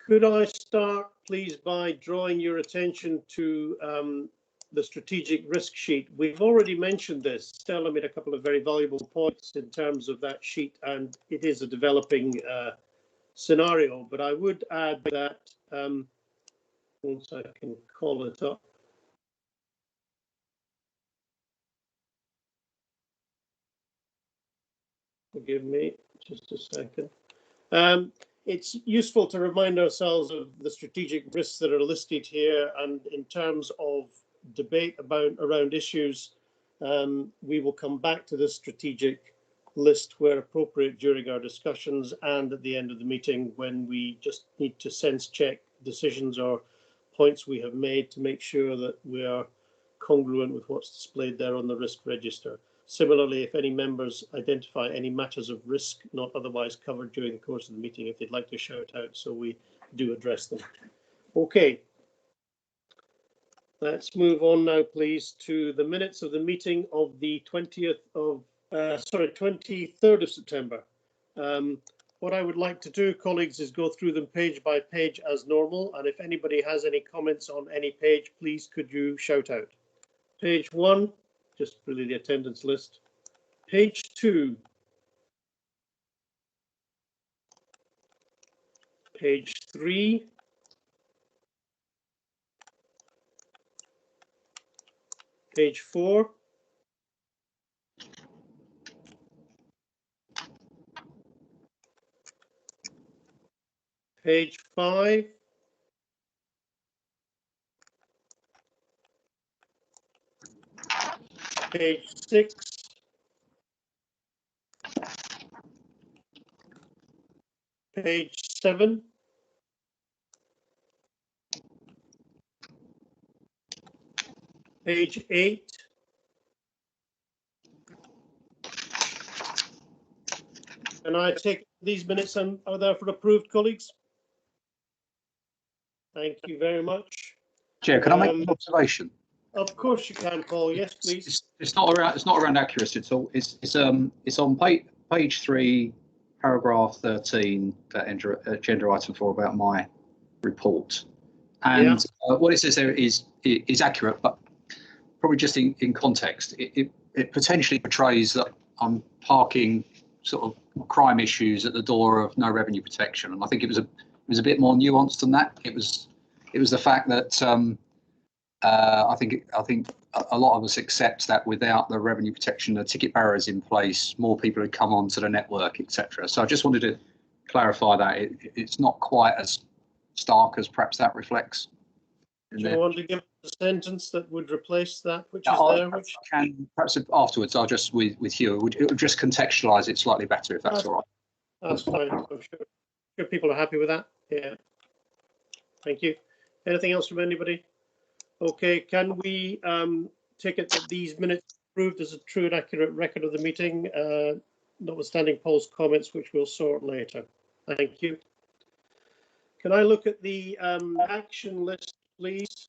Could I start, please, by drawing your attention to the strategic risk sheet? We've already mentioned this. Stella made a couple of very valuable points in terms of that sheet, and it is a developing scenario. But I would add that, once I can call it up. Forgive me, just a second. It's useful to remind ourselves of the strategic risks that are listed here, and in terms of debate around issues, we will come back to this strategic list where appropriate during our discussions and at the end of the meeting, when we just need to sense check decisions or points we have made to make sure that we are congruent with what's displayed there on the risk register. Similarly, if any members identify any matters of risk not otherwise covered during the course of the meeting, if they'd like to shout out, so we do address them. Okay. Let's move on now, please, to the minutes of the meeting of the 23rd of September. What I would like to do, colleagues, is go through them page by page as normal. And if anybody has any comments on any page, please could you shout out. Page 1. Just really the attendance list. Page 2. Page 3. Page 4. Page 5. Page 6. Page 7. Page 8. And I take these minutes and are therefore approved, colleagues. Thank you very much. Chair, can I make an observation? Of course you can, Paul. Yes, please. It's not around accuracy at all. It's on page 3, paragraph 13, agenda item 4 about my report. And what it says there is accurate, but probably just in context. It potentially portrays that I'm parking sort of crime issues at the door of no revenue protection, and I think it was a bit more nuanced than that. It was the fact that I think a lot of us accept that without the revenue protection, the ticket barriers in place, more people would come onto the network, etc. So I just wanted to clarify that it's not quite as stark as perhaps that reflects. Do you want to give a sentence that would replace that, which is there? Which can perhaps afterwards. I'll just with Hugh. It would just contextualise it slightly better, if that's all right. That's fine. I'm sure people are happy with that. Yeah. Thank you. Anything else from anybody? Okay. Can we take it that these minutes approved as a true and accurate record of the meeting, notwithstanding Paul's comments, which we'll sort later. Thank you. Can I look at the action list, please?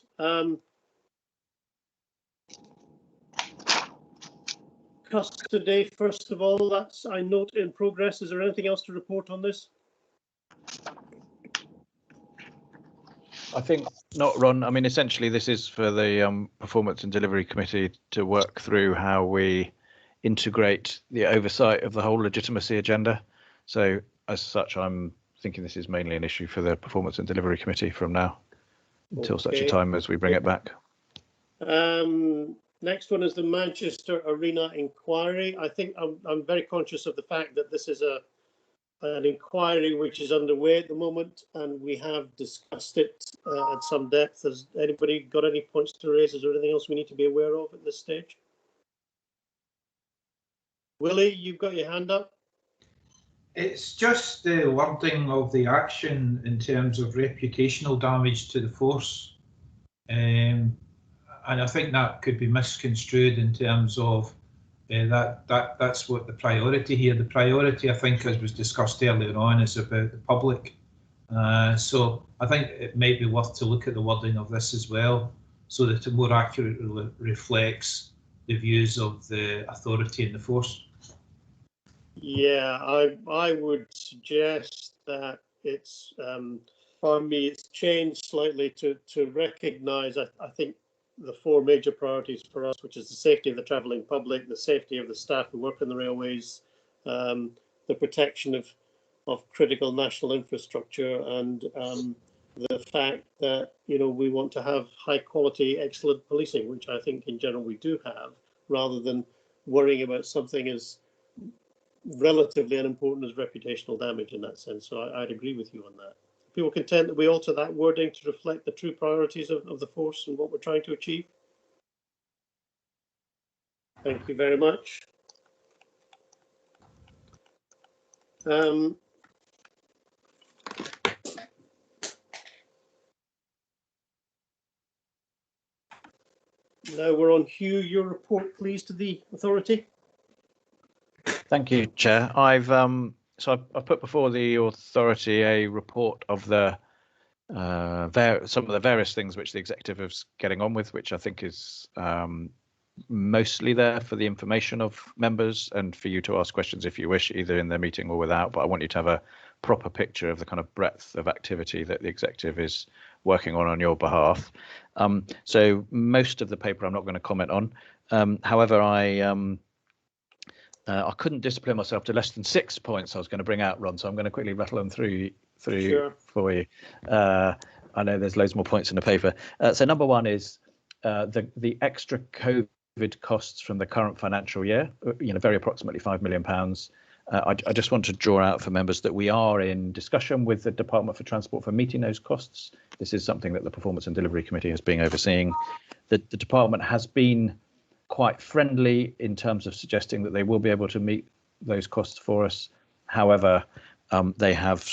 Custody, first of all, that's I note in progress. Is there anything else to report on this? I think not, Ron. I mean, essentially, this is for the Performance and Delivery Committee to work through how we integrate the oversight of the whole legitimacy agenda. So as such, I'm thinking this is mainly an issue for the Performance and Delivery Committee from now until such a time as we bring it back. Next one is the Manchester Arena inquiry. I think I'm very conscious of the fact that this is an inquiry which is underway at the moment, and we have discussed it at some depth. Has anybody got any points to raise? Is there anything else we need to be aware of at this stage? Willie, you've got your hand up. It's just the wording of the action in terms of reputational damage to the force. And I think that could be misconstrued in terms of that's what the priority here. The priority, I think, as was discussed earlier on, is about the public. So I think it might be worth to look at the wording of this as well, so that it more accurately reflects the views of the authority and the force. Yeah, I would suggest that it's pardon me, it's changed slightly to recognise, I think, the four major priorities for us, which is the safety of the travelling public, the safety of the staff who work on the railways, the protection of critical national infrastructure, and the fact that, you know, we want to have high quality, excellent policing, which I think in general we do have, rather than worrying about something as relatively unimportant as reputational damage in that sense. So I'd agree with you on that. People content that we alter that wording to reflect the true priorities of the force and what we're trying to achieve? Thank you very much. Now we're on Hugh, your report please to the authority. Thank you, Chair. I've put before the authority a report of the some of the various things which the executive is getting on with, which I think is mostly there for the information of members and for you to ask questions if you wish, either in the meeting or without. But I want you to have a proper picture of the kind of breadth of activity that the executive is working on your behalf. So most of the paper I'm not going to comment on. However, I couldn't discipline myself to less than 6 points I was going to bring out, Ron, so I'm going to quickly rattle them through Sure. for you. I know there's loads more points in the paper. So number one is the extra COVID costs from the current financial year, very approximately £5 million. I just want to draw out for members that we are in discussion with the Department for Transport for meeting those costs. This is something that the Performance and Delivery Committee has been overseeing. The department has been quite friendly in terms of suggesting that they will be able to meet those costs for us. However, they have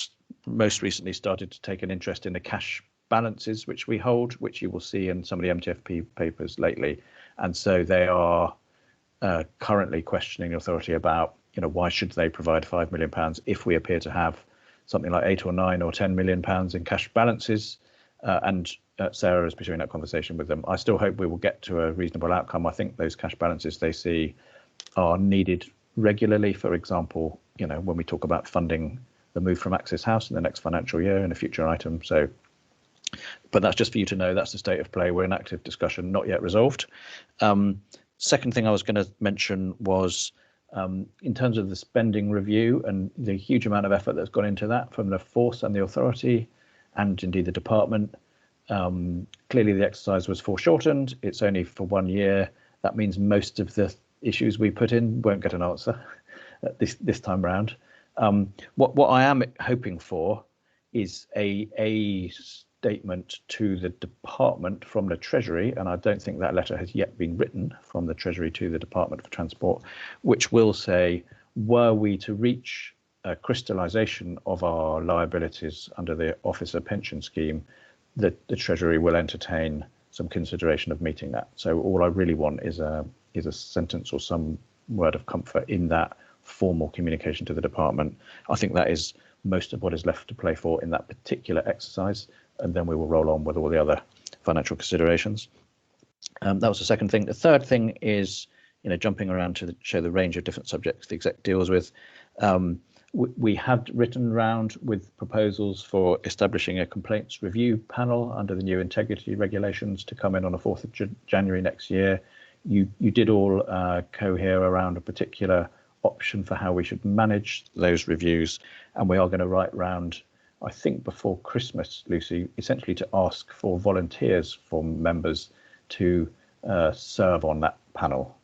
most recently started to take an interest in the cash balances which we hold, which you will see in some of the MTFP papers lately. And so they are currently questioning the authority about, why should they provide £5 million if we appear to have something like £8 or £9 or £10 million in cash balances. And Sarah is pursuing that conversation with them. I still hope we will get to a reasonable outcome. I think those cash balances they see are needed regularly. For example, when we talk about funding the move from Access House in the next financial year in a future item. So, but that's just for you to know, that's the state of play. We're in active discussion, not yet resolved. Second thing I was going to mention was in terms of the spending review and the huge amount of effort that's gone into that from the force and the authority and indeed the department. Clearly the exercise was foreshortened. It's only for 1 year. That means most of the issues we put in won't get an answer this time round. What I am hoping for is a statement to the department from the Treasury, and I don't think that letter has yet been written from the Treasury to the Department for Transport, which will say, were we to reach a crystallisation of our liabilities under the officer pension scheme, the Treasury will entertain some consideration of meeting that. So all I really want is a sentence or some word of comfort in that formal communication to the department. I think that is most of what is left to play for in that particular exercise, and then we will roll on with all the other financial considerations. That was the second thing. The third thing is, jumping around to show the range of different subjects the exec deals with. We have written round with proposals for establishing a complaints review panel under the new integrity regulations to come in on the 4th of January next year. You did all cohere around a particular option for how we should manage those reviews, and we are going to write round, I think before Christmas, Lucy, essentially to ask for volunteers from members to serve on that panel.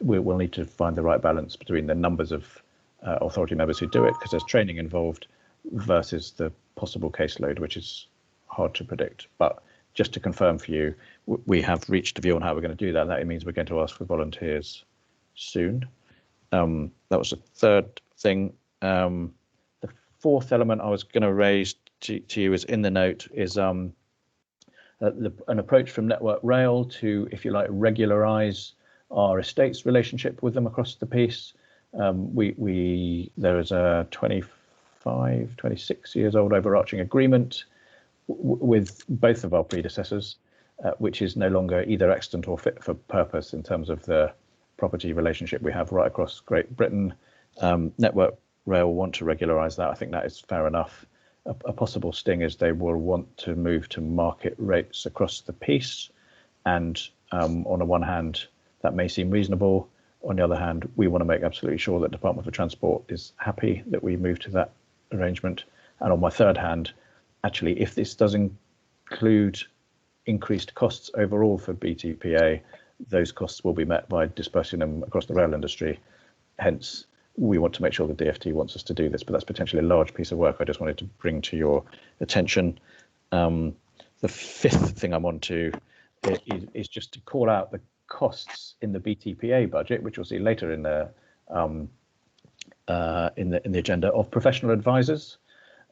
We'll need to find the right balance between the numbers of authority members who do it, because there's training involved, versus the possible caseload, which is hard to predict. But just to confirm for you, we have reached a view on how we're going to do that. That means we're going to ask for volunteers soon. That was the third thing. The fourth element I was going to raise to you is in the note is an approach from Network Rail to, if you like, regularise our estate's relationship with them across the piece. There is a 26 years old overarching agreement with both of our predecessors, which is no longer either extant or fit for purpose in terms of the property relationship we have right across Great Britain. Network Rail want to regularise that. I think that is fair enough. a possible sting is they will want to move to market rates across the piece, and on the one hand, that may seem reasonable. On the other hand, we want to make absolutely sure that Department for Transport is happy that we move to that arrangement. And on my third hand, actually, if this does include increased costs overall for BTPA, those costs will be met by dispersing them across the rail industry. Hence, we want to make sure the DfT wants us to do this, but that's potentially a large piece of work I just wanted to bring to your attention. The fifth thing I'm on to is just to call out the costs in the BTPA budget, which you'll see later in the agenda, of professional advisors.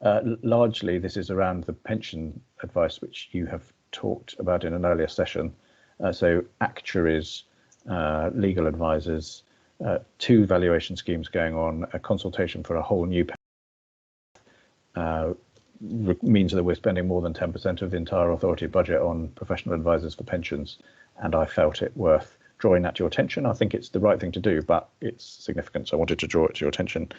Largely, this is around the pension advice, which you have talked about in an earlier session. So actuaries, legal advisors, 2 valuation schemes going on, a consultation for a whole new means that we're spending more than 10% of the entire authority budget on professional advisors for pensions, and I felt it worth drawing that to your attention. I think it's the right thing to do, but it's significant, so I wanted to draw it to your attention.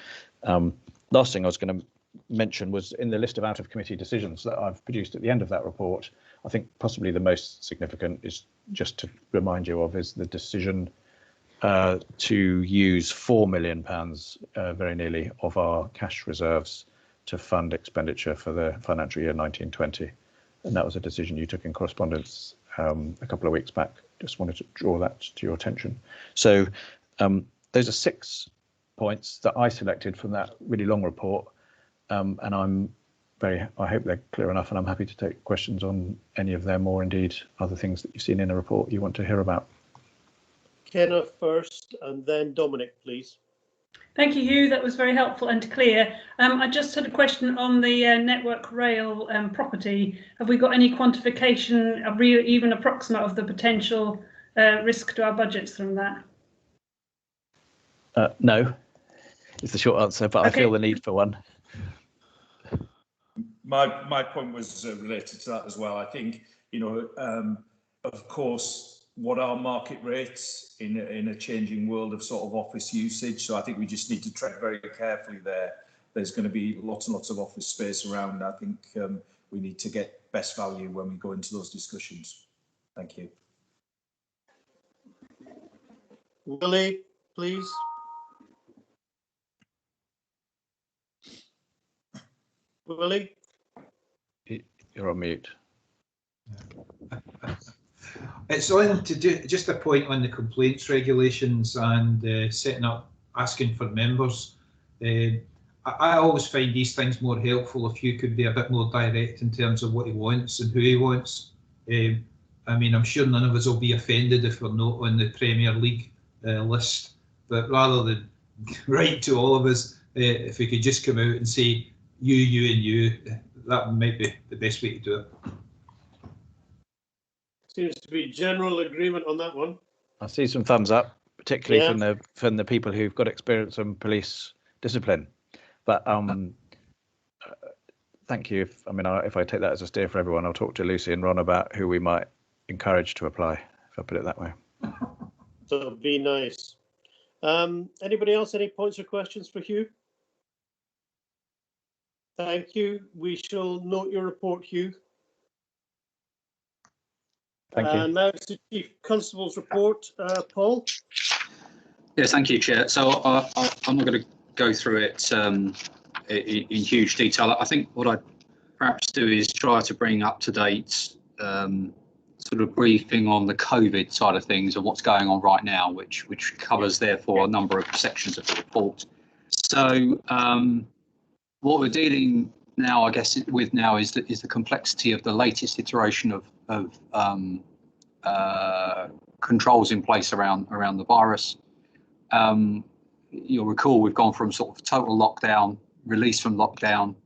Last thing I was going to mention was in the list of out of committee decisions that I've produced at the end of that report, I think possibly the most significant is just to remind you of is the decision to use £4 million, very nearly, of our cash reserves to fund expenditure for the financial year 1920. And that was a decision you took in correspondence a couple of weeks back. Just wanted to draw that to your attention. So those are 6 points that I selected from that really long report. And I hope they're clear enough, and I'm happy to take questions on any of them, or indeed other things that you've seen in the report you want to hear about. Kenna first, and then Dominic, please. Thank you, Hugh. That was very helpful and clear. I just had a question on the Network Rail property. Have we got any quantification, even approximate, of the potential risk to our budgets from that? No, is the short answer, but okay. I feel the need for one. My point was related to that as well. I think, of course, what are market rates in a changing world of sort of office usage? So I think we just need to tread very carefully there. There's going to be lots and lots of office space around. I think we need to get best value when we go into those discussions. Thank you. Willie, please. Willie? You're on mute. It's on to do just a point on the complaints regulations and setting up, asking for members. I always find these things more helpful if you could be a bit more direct in terms of what he wants and who he wants. I mean, I'm sure none of us will be offended if we're not on the Premier League list, but rather than write to all of us, if we could just come out and say you, you and you, that might be the best way to do it. Seems to be general agreement on that one. I see some thumbs up, particularly from the people who've got experience on police discipline. But thank you. If I take that as a steer for everyone, I'll talk to Lucy and Ron about who we might encourage to apply, if I put it that way. So be nice. Anybody else? Any points or questions for Hugh? Thank you. We shall note your report, Hugh. Thank you. Now it's the Chief Constable's report. Paul? Yes, thank you, Chair. So I'm not going to go through it in huge detail. I think what I'd perhaps do is try to bring up to date sort of briefing on the COVID side of things and what's going on right now, which covers therefore a number of sections of the report. So what we're dealing now, I guess, with now is the complexity of the latest iteration of controls in place around the virus. You'll recall we've gone from sort of total lockdown, release from lockdown,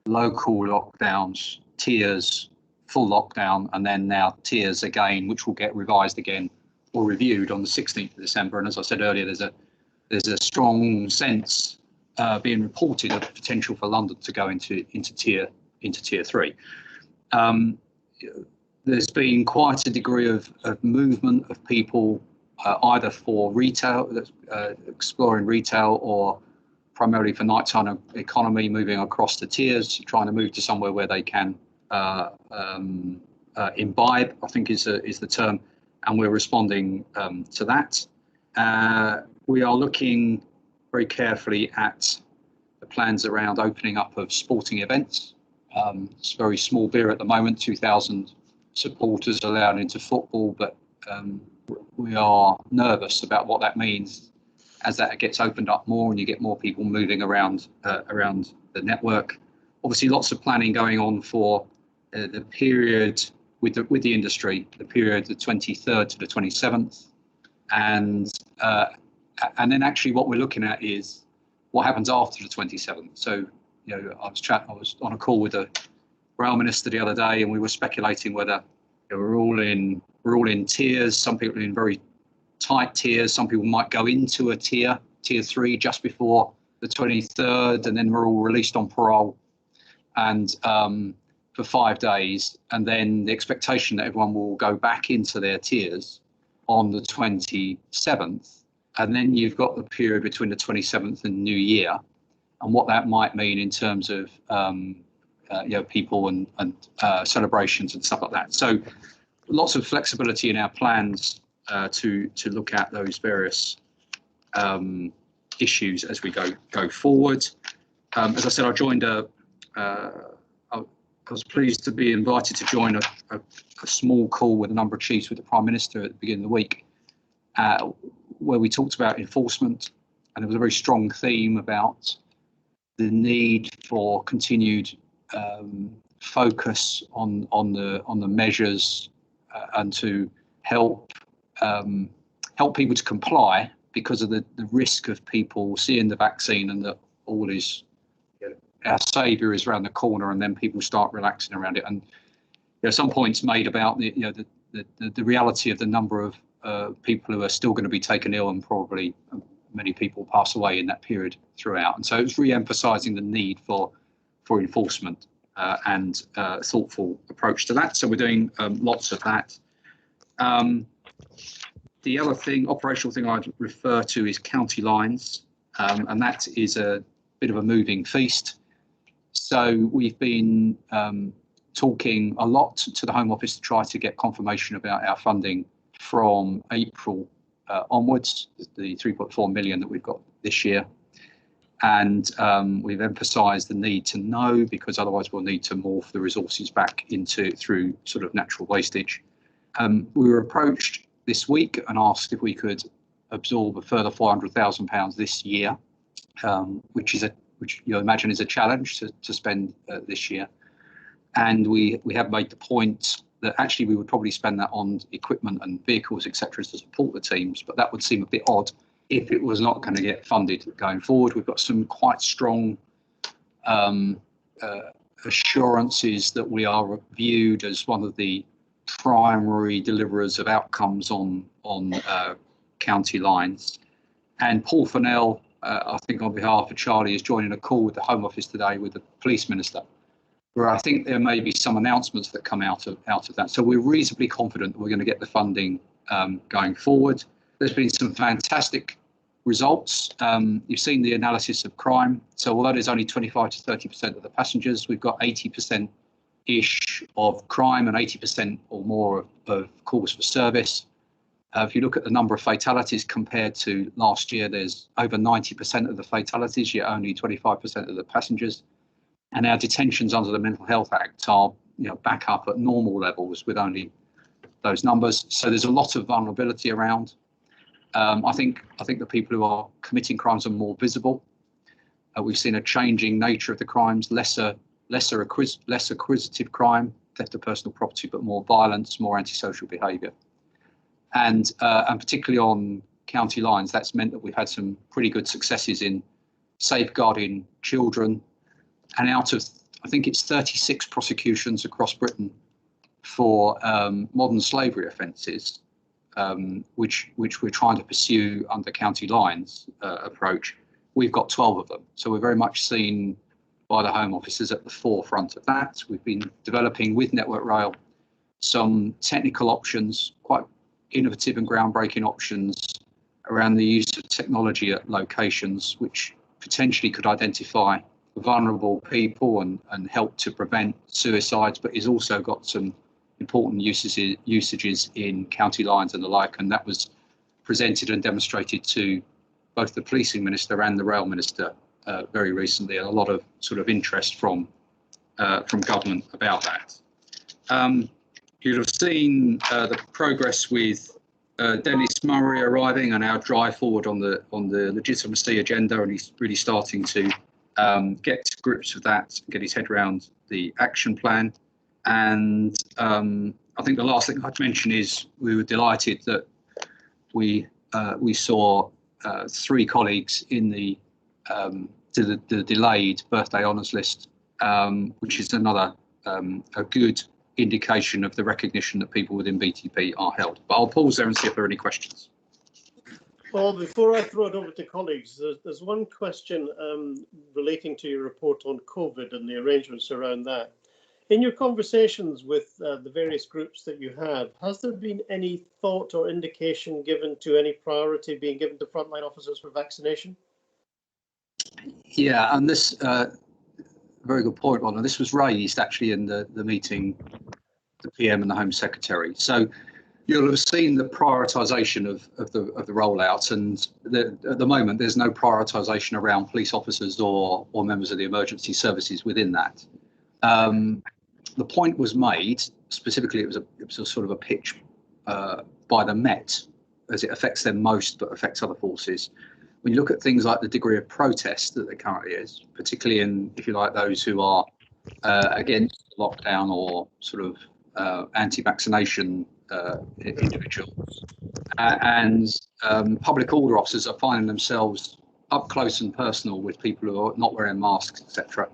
local lockdowns, tiers, full lockdown, and then now tiers again, which will get revised again or reviewed on the 16th of December. And as I said earlier, there's a strong sense being reported of the potential for London to go into tier 3. There's been quite a degree of movement of people either for retail, exploring retail, or primarily for nighttime economy, moving across the tiers, trying to move to somewhere where they can imbibe, I think is the term, and we're responding to that. We are looking very carefully at the plans around opening up of sporting events. It's very small beer at the moment, 2,000 supporters allowed into football, but we are nervous about what that means as that gets opened up more and you get more people moving around the network. Obviously, lots of planning going on for the period with the industry, the period the 23rd to the 27th, and then actually what we're looking at is what happens after the 27th. So, you know, I was on a call with the rail minister the other day, and we were speculating whether we're all in tiers. Some people are in very tight tiers. Some people might go into a tier 3 just before the 23rd, and then we're all released on parole and for 5 days, and then the expectation that everyone will go back into their tiers on the 27th, and then you've got the period between the 27th and New Year, and what that might mean in terms of people and celebrations and stuff like that. So lots of flexibility in our plans to look at those various issues as we go forward. As I said, I was pleased to be invited to join a small call with a number of chiefs with the Prime Minister at the beginning of the week, where we talked about enforcement, and there was a very strong theme about the need for continued focus on the measures and to help people to comply because of the risk of people seeing the vaccine and that all is our saviour is around the corner, and then people start relaxing around it. And there are some points made about the reality of the number of people who are still going to be taken ill, and probably many people pass away in that period throughout. And so it's re-emphasising the need for enforcement and thoughtful approach to that. So we're doing lots of that. The other operational thing I'd refer to is county lines, and that is a bit of a moving feast. So we've been talking a lot to the Home Office to try to get confirmation about our funding from April onwards, the 3.4 million that we've got this year. And we've emphasised the need to know, because otherwise we'll need to morph the resources back through sort of natural wastage. We were approached this week and asked if we could absorb a further £400,000 this year, which you imagine is a challenge to spend this year. And we have made the point that actually we would probably spend that on equipment and vehicles, etc., to support the teams, but that would seem a bit odd if it was not going to get funded going forward. We've got some quite strong assurances that we are viewed as one of the primary deliverers of outcomes on county lines. And Paul Fennell, I think on behalf of Charlie, is joining a call with the Home Office today with the Police Minister, where I think there may be some announcements that come out of that. So we're reasonably confident that we're going to get the funding going forward. There's been some fantastic results. You've seen the analysis of crime. So although there's only 25 to 30% of the passengers, we've got 80%-ish of crime and 80% or more of calls for service. If you look at the number of fatalities compared to last year, there's over 90% of the fatalities, yet only 25% of the passengers. And our detentions under the Mental Health Act are back up at normal levels with only those numbers. So there's a lot of vulnerability around. I think the people who are committing crimes are more visible. We've seen a changing nature of the crimes, less acquisitive crime, theft of personal property, but more violence, more antisocial behaviour. And particularly on county lines, that's meant that we've had some pretty good successes in safeguarding children. And out of, I think it's 36 prosecutions across Britain for modern slavery offences, which we're trying to pursue under county lines approach, we've got 12 of them. So we're very much seen by the Home Office at the forefront of that. We've been developing with Network Rail some technical options, quite innovative and groundbreaking options around the use of technology at locations, which potentially could identify vulnerable people and help to prevent suicides, but it's also got some important usages in county lines and the like, and that was presented and demonstrated to both the policing minister and the rail minister very recently, and a lot of sort of interest from government about that. You'll have seen the progress with Dennis Murray arriving and our drive forward on the legitimacy agenda, and he's really starting to get to grips with that, get his head around the action plan. And I think the last thing I'd mention is we were delighted that we saw 3 colleagues in the delayed birthday honours list, which is another a good indication of the recognition that people within BTP are held. But I'll pause there and see if there are any questions. Well, before I throw it over to colleagues, there's one question relating to your report on COVID and the arrangements around that. In your conversations with the various groups that you have, has there been any thought or indication given to any priority being given to frontline officers for vaccination? Yeah, and this very good point, Ron. And this was raised actually in the meeting, the PM and the Home Secretary. So you'll have seen the prioritisation of the rollout, and at the moment there's no prioritisation around police officers or members of the emergency services within that. The point was made, specifically it was a sort of a pitch by the Met, as it affects them most but affects other forces. When you look at things like the degree of protest that there currently is, particularly in, if you like, those who are against lockdown or sort of anti-vaccination individuals, and public order officers are finding themselves up close and personal with people who are not wearing masks, etc.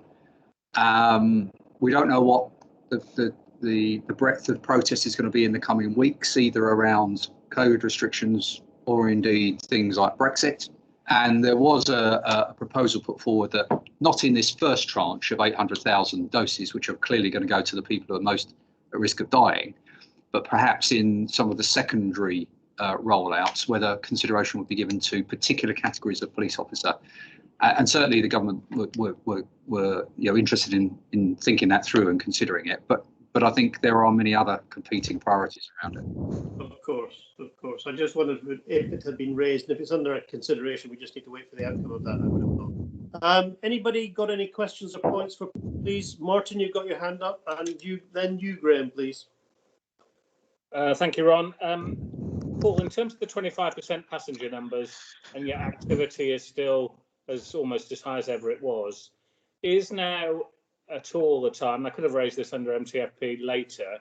We don't know what the breadth of protest is going to be in the coming weeks, either around COVID restrictions or indeed things like Brexit. And there was a proposal put forward that not in this first tranche of 800,000 doses, which are clearly going to go to the people who are most at risk of dying, but perhaps in some of the secondary rollouts, whether consideration would be given to particular categories of police officer. And certainly the government were interested in thinking that through and considering it. But I think there are many other competing priorities around it. Of course. I just wondered if it had been raised, and if it's under consideration, we just need to wait for the outcome of that, I would have thought. Anybody got any questions or points for, please? Martin, you've got your hand up, and you, Graham, please. Thank you, Ron. Paul, in terms of the 25% passenger numbers, and yet activity is still almost as high as ever it was, is now at all the time, I could have raised this under MTFP later,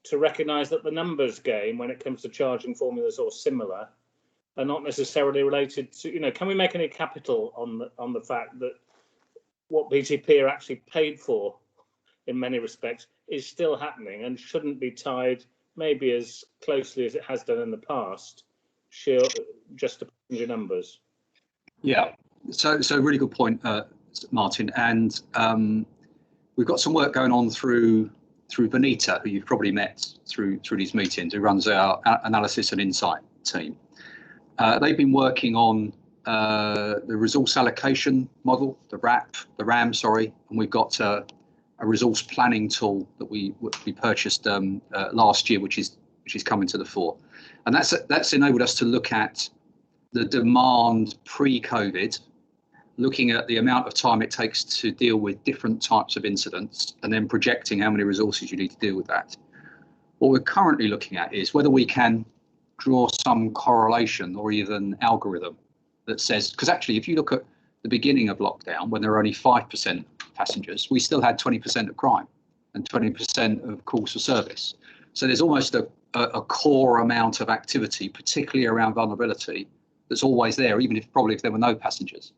to recognise that the numbers game when it comes to charging formulas or similar are not necessarily related to, can we make any capital on the fact that what BTP are actually paid for in many respects is still happening and shouldn't be tied maybe as closely as it has done in the past, just to passenger numbers? Yeah. So really good point, Martin. And we've got some work going on through Benita, who you've probably met through these meetings, who runs our analysis and insight team. They've been working on the resource allocation model, the RAM, and we've got a resource planning tool that we purchased last year, which is coming to the fore, and that's enabled us to look at the demand pre-COVID, looking at the amount of time it takes to deal with different types of incidents, and then projecting how many resources you need to deal with that. What we're currently looking at is whether we can draw some correlation or even algorithm that says, because actually if you look at the beginning of lockdown, when there were only 5% passengers, we still had 20% of crime and 20% of calls for service. So there's almost a core amount of activity, particularly around vulnerability, that's always there, even if there were no passengers.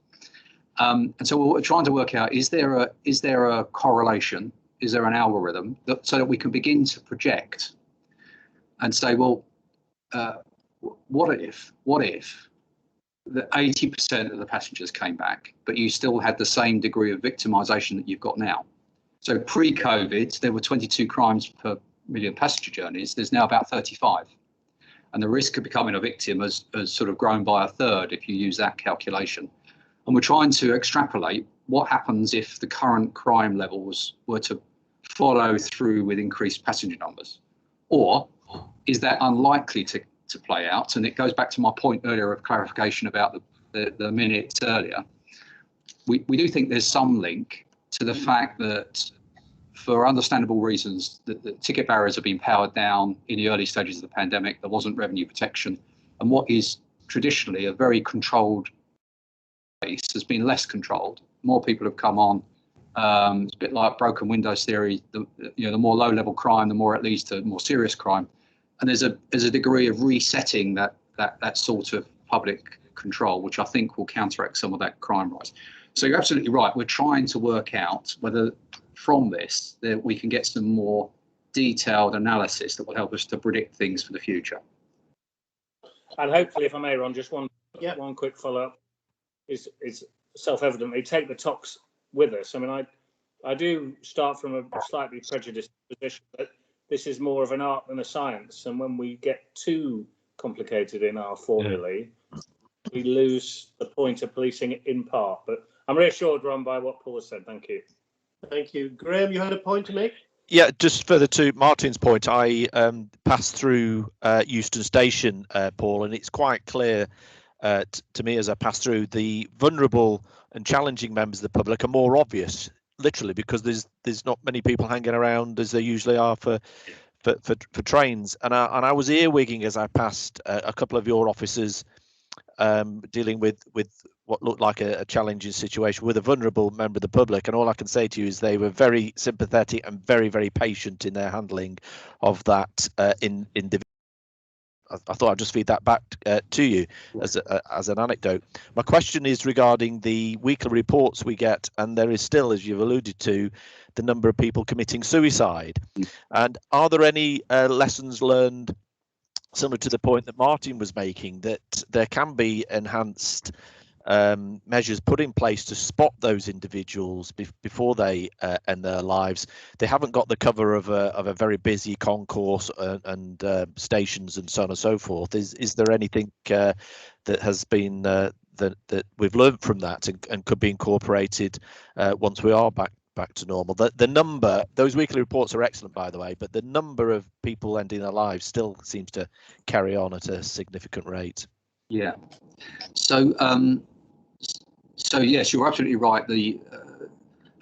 And so what we're trying to work out, is there a correlation? Is there an algorithm so that we can begin to project and say, well, what if the 80% of the passengers came back, but you still had the same degree of victimisation that you've got now? So pre-COVID, there were 22 crimes per million passenger journeys. There's now about 35. And the risk of becoming a victim has sort of grown by a third if you use that calculation. And we're trying to extrapolate what happens if the current crime levels were to follow through with increased passenger numbers, or is that unlikely to play out? And it goes back to my point earlier of clarification about the minutes earlier. We do think there's some link to the fact that, for understandable reasons, the ticket barriers have been powered down in the early stages of the pandemic. There wasn't revenue protection, and what is traditionally a very controlled base has been less controlled. More people have come on. It's a bit like broken windows theory. The more low-level crime, the more it leads to more serious crime, and there's a degree of resetting that sort of public control, which I think will counteract some of that crime rise. So you're absolutely right. We're trying to work out whether from this that we can get some more detailed analysis that will help us to predict things for the future. And hopefully, if I may, Ron, just one quick follow-up is self-evidently take the talks with us. I mean, I do start from a slightly prejudiced position, but this is more of an art than a science. And when we get too complicated in our formulae, we lose the point of policing in part. But I'm reassured, Ron, by what Paul has said. Thank you. Thank you. Graham, you had a point to make? Yeah, just further to Martin's point, I passed through Euston Station, Paul, and it's quite clear to me as I pass through, the vulnerable and challenging members of the public are more obvious, literally, because there's not many people hanging around as there usually are for trains. And I was earwigging as I passed a couple of your officers dealing with what looked like a challenging situation with a vulnerable member of the public, and all I can say to you is they were very sympathetic and very, very patient in their handling of that individual. I thought I'd just feed that back to you as an anecdote. My question is regarding the weekly reports we get, and there is still, as you've alluded to, the number of people committing suicide. And are there any lessons learned, similar to the point that Martin was making, that there can be enhanced measures put in place to spot those individuals before they end their lives? They haven't got the cover of a very busy concourse and stations and so on and so forth. Is there anything that has been that we've learned from that and could be incorporated once we are back to normal? The number, those weekly reports are excellent, by the way, but the number of people ending their lives still seems to carry on at a significant rate. Yeah. So yes, you're absolutely right.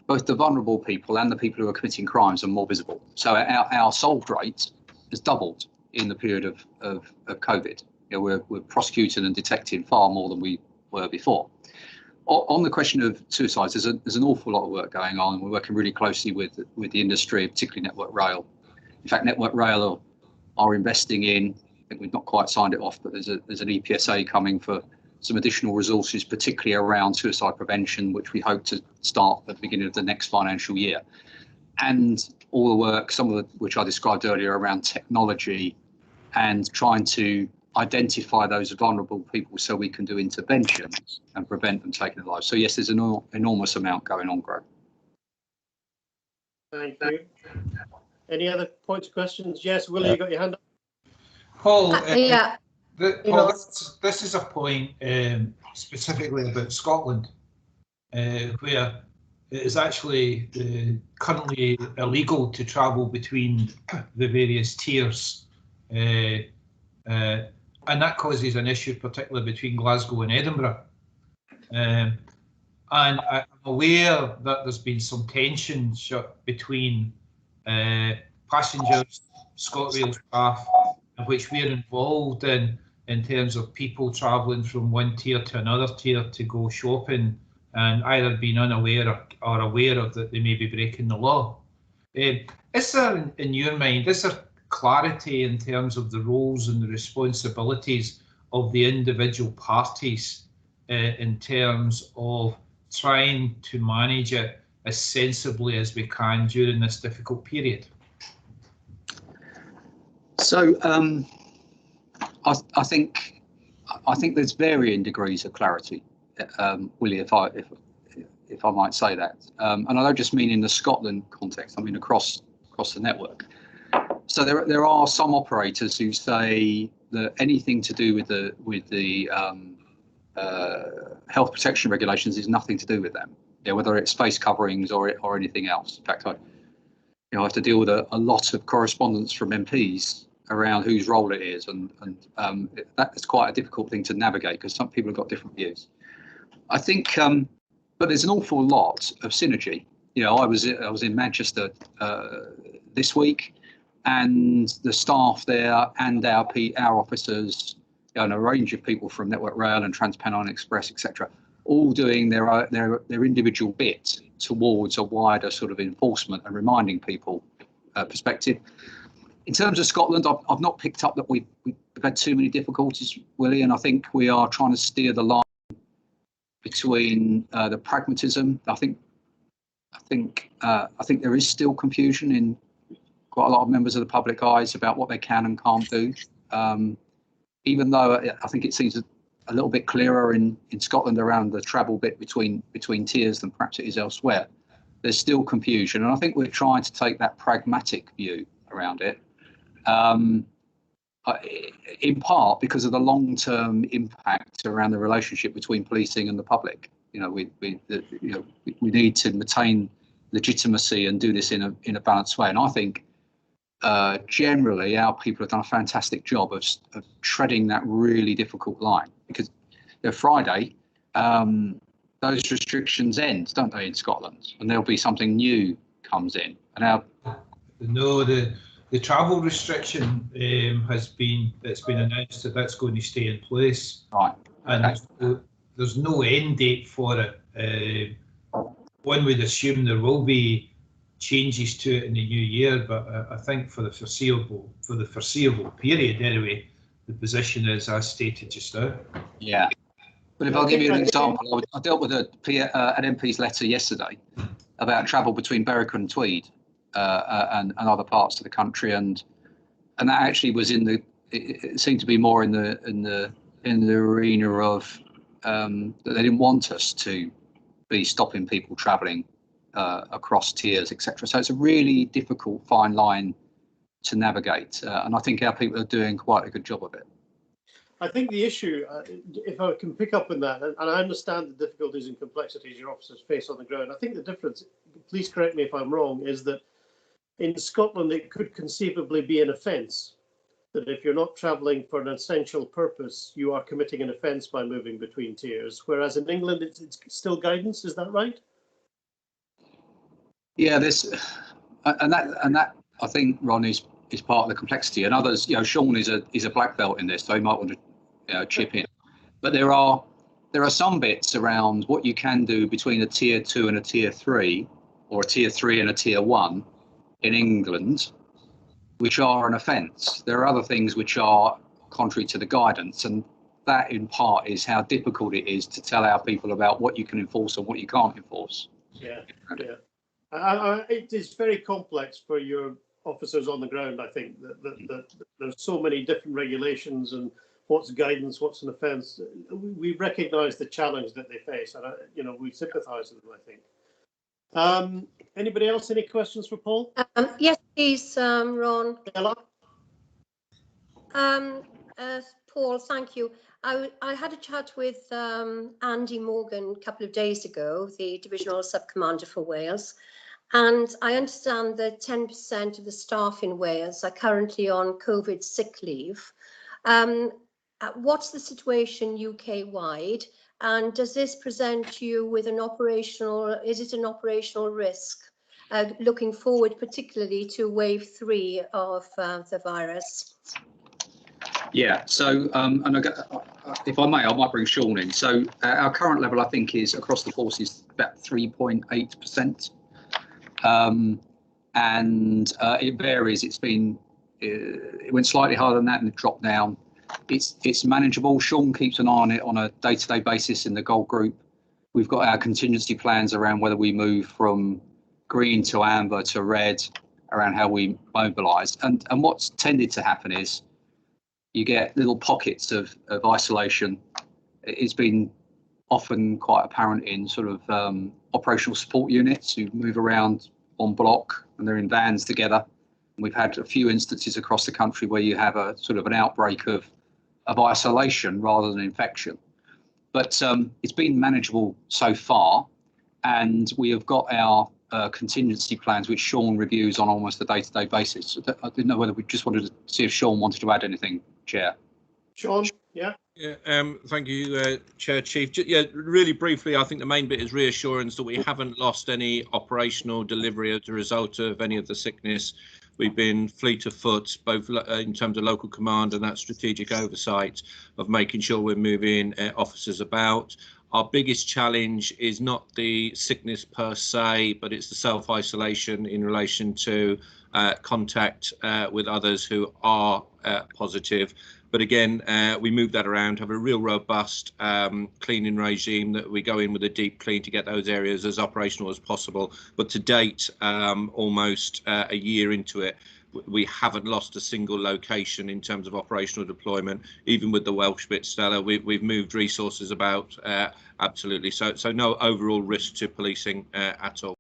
Both the vulnerable people and the people who are committing crimes are more visible. So our solved rate has doubled in the period of COVID. We're prosecuting and detecting far more than we were before. On the question of suicides, there's an awful lot of work going on, and we're working really closely with the industry, particularly Network Rail. In fact, Network Rail are investing in, I think we've not quite signed it off, but there's an EPSA coming for some additional resources, particularly around suicide prevention, which we hope to start at the beginning of the next financial year. And all the work, some of which I described earlier, around technology and trying to identify those vulnerable people so we can do interventions and prevent them taking their lives. So yes, there's an enormous amount going on, Greg. Thank you. Any other points, questions? Yes, Willie, you got your hand up? Paul, Yeah. Paul, this is a point specifically about Scotland, where it is actually currently illegal to travel between the various tiers, and that causes an issue, particularly between Glasgow and Edinburgh. And I'm aware that there's been some tension between passengers, ScotRail staff, which we're involved in terms of people travelling from one tier to another tier to go shopping, and either being unaware or aware of that they may be breaking the law. Is there, in your mind, is there clarity in terms of the roles and the responsibilities of the individual parties in terms of trying to manage it as sensibly as we can during this difficult period? So I think there's varying degrees of clarity, Willie, if I might say that, and I don't just mean in the Scotland context. I mean across the network. So there are some operators who say that anything to do with the health protection regulations is nothing to do with them. Whether it's face coverings or anything else. In fact, I have to deal with a lot of correspondence from MPs around whose role it is, and that's quite a difficult thing to navigate because some people have got different views. I think, but there's an awful lot of synergy. I was in Manchester this week, and the staff there and our officers, and a range of people from Network Rail and TransPennine Express, etc., all doing their individual bit towards a wider sort of enforcement and reminding people perspective. In terms of Scotland, I've not picked up that we've had too many difficulties, Willie, and I think we are trying to steer the line between the pragmatism. I think there is still confusion in quite a lot of members of the public eyes about what they can and can't do. Even though I think it seems a little bit clearer in Scotland around the travel bit between tiers than perhaps it is elsewhere, there's still confusion, and I think we're trying to take that pragmatic view around it, in part because of the long-term impact around the relationship between policing and the public. We need to maintain legitimacy and do this in a balanced way, and I think generally our people have done a fantastic job of treading that really difficult line, because Friday those restrictions end, don't they, in Scotland, and there'll be something new comes in. And the travel restriction has been announced that's going to stay in place, right? And there's no end date for it. One would assume there will be changes to it in the new year, but I think for the foreseeable period anyway, the position is as stated just now. Yeah, but if I'll give you an example, I dealt with an MP's letter yesterday about travel between Berwick and Tweed and other parts of the country, and that actually was it seemed to be more in the arena of that they didn't want us to be stopping people travelling across tiers, etc. So it's a really difficult fine line to navigate, and I think our people are doing quite a good job of it. I think the issue, if I can pick up on that, and I understand the difficulties and complexities your officers face on the ground, I think the difference, please correct me if I'm wrong, is that in Scotland it could conceivably be an offence, that if you're not travelling for an essential purpose, you are committing an offence by moving between tiers, whereas in England it's still guidance. Is that right? Yeah, and that I think, Ron, is part of the complexity, and others. Sean is a black belt in this, so he might want to chip in. But there are some bits around what you can do between a tier 2 and a tier 3, or a tier 3 and a tier 1 in England, which are an offence. There are other things which are contrary to the guidance, and that in part is how difficult it is to tell our people about what you can enforce and what you can't enforce. Yeah. It is very complex for your officers on the ground. I think that there's so many different regulations and what's guidance, what's an offence. We recognise the challenge that they face, and we sympathise with them, I think. Anybody else? Any questions for Paul? Yes, please, Ron. Ella? Paul, thank you. I had a chat with Andy Morgan a couple of days ago, the Divisional Sub-Commander for Wales, and I understand that 10% of the staff in Wales are currently on COVID sick leave. What's the situation UK-wide, and does this present you with an operational risk looking forward, particularly to wave 3 of the virus? Yeah, so and if I may, I might bring Sean in. So our current level, I think, is across the force is about 3.8%, and it varies. It went slightly higher than that and it dropped down. It's manageable. Sean keeps an eye on it on a day-to-day basis in the Gold Group. We've got our contingency plans around whether we move from green to amber to red, around how we mobilise. And what's tended to happen is you get little pockets of isolation. It's been often quite apparent in sort of operational support units who move around on block and they're in vans together. We've had a few instances across the country where you have a sort of an outbreak of isolation rather than infection. but it's been manageable so far, and we have got our contingency plans, which Sean reviews on almost a day-to-day basis. So I didn't know whether we just wanted to see if Sean wanted to add anything, Chair. Sean, yeah. Yeah, thank you, Chair Chief. Yeah, really briefly, I think the main bit is reassurance that we haven't lost any operational delivery as a result of any of the sickness. We've been fleet of foot, both in terms of local command and that strategic oversight of making sure we're moving officers about. Our biggest challenge is not the sickness per se, but it's the self-isolation in relation to contact with others who are positive. But again, we move that around, have a real robust cleaning regime that we go in with a deep clean to get those areas as operational as possible. But to date, almost a year into it, we haven't lost a single location in terms of operational deployment. Even with the Welsh bit, Stella, we've moved resources about absolutely. So no overall risk to policing at all.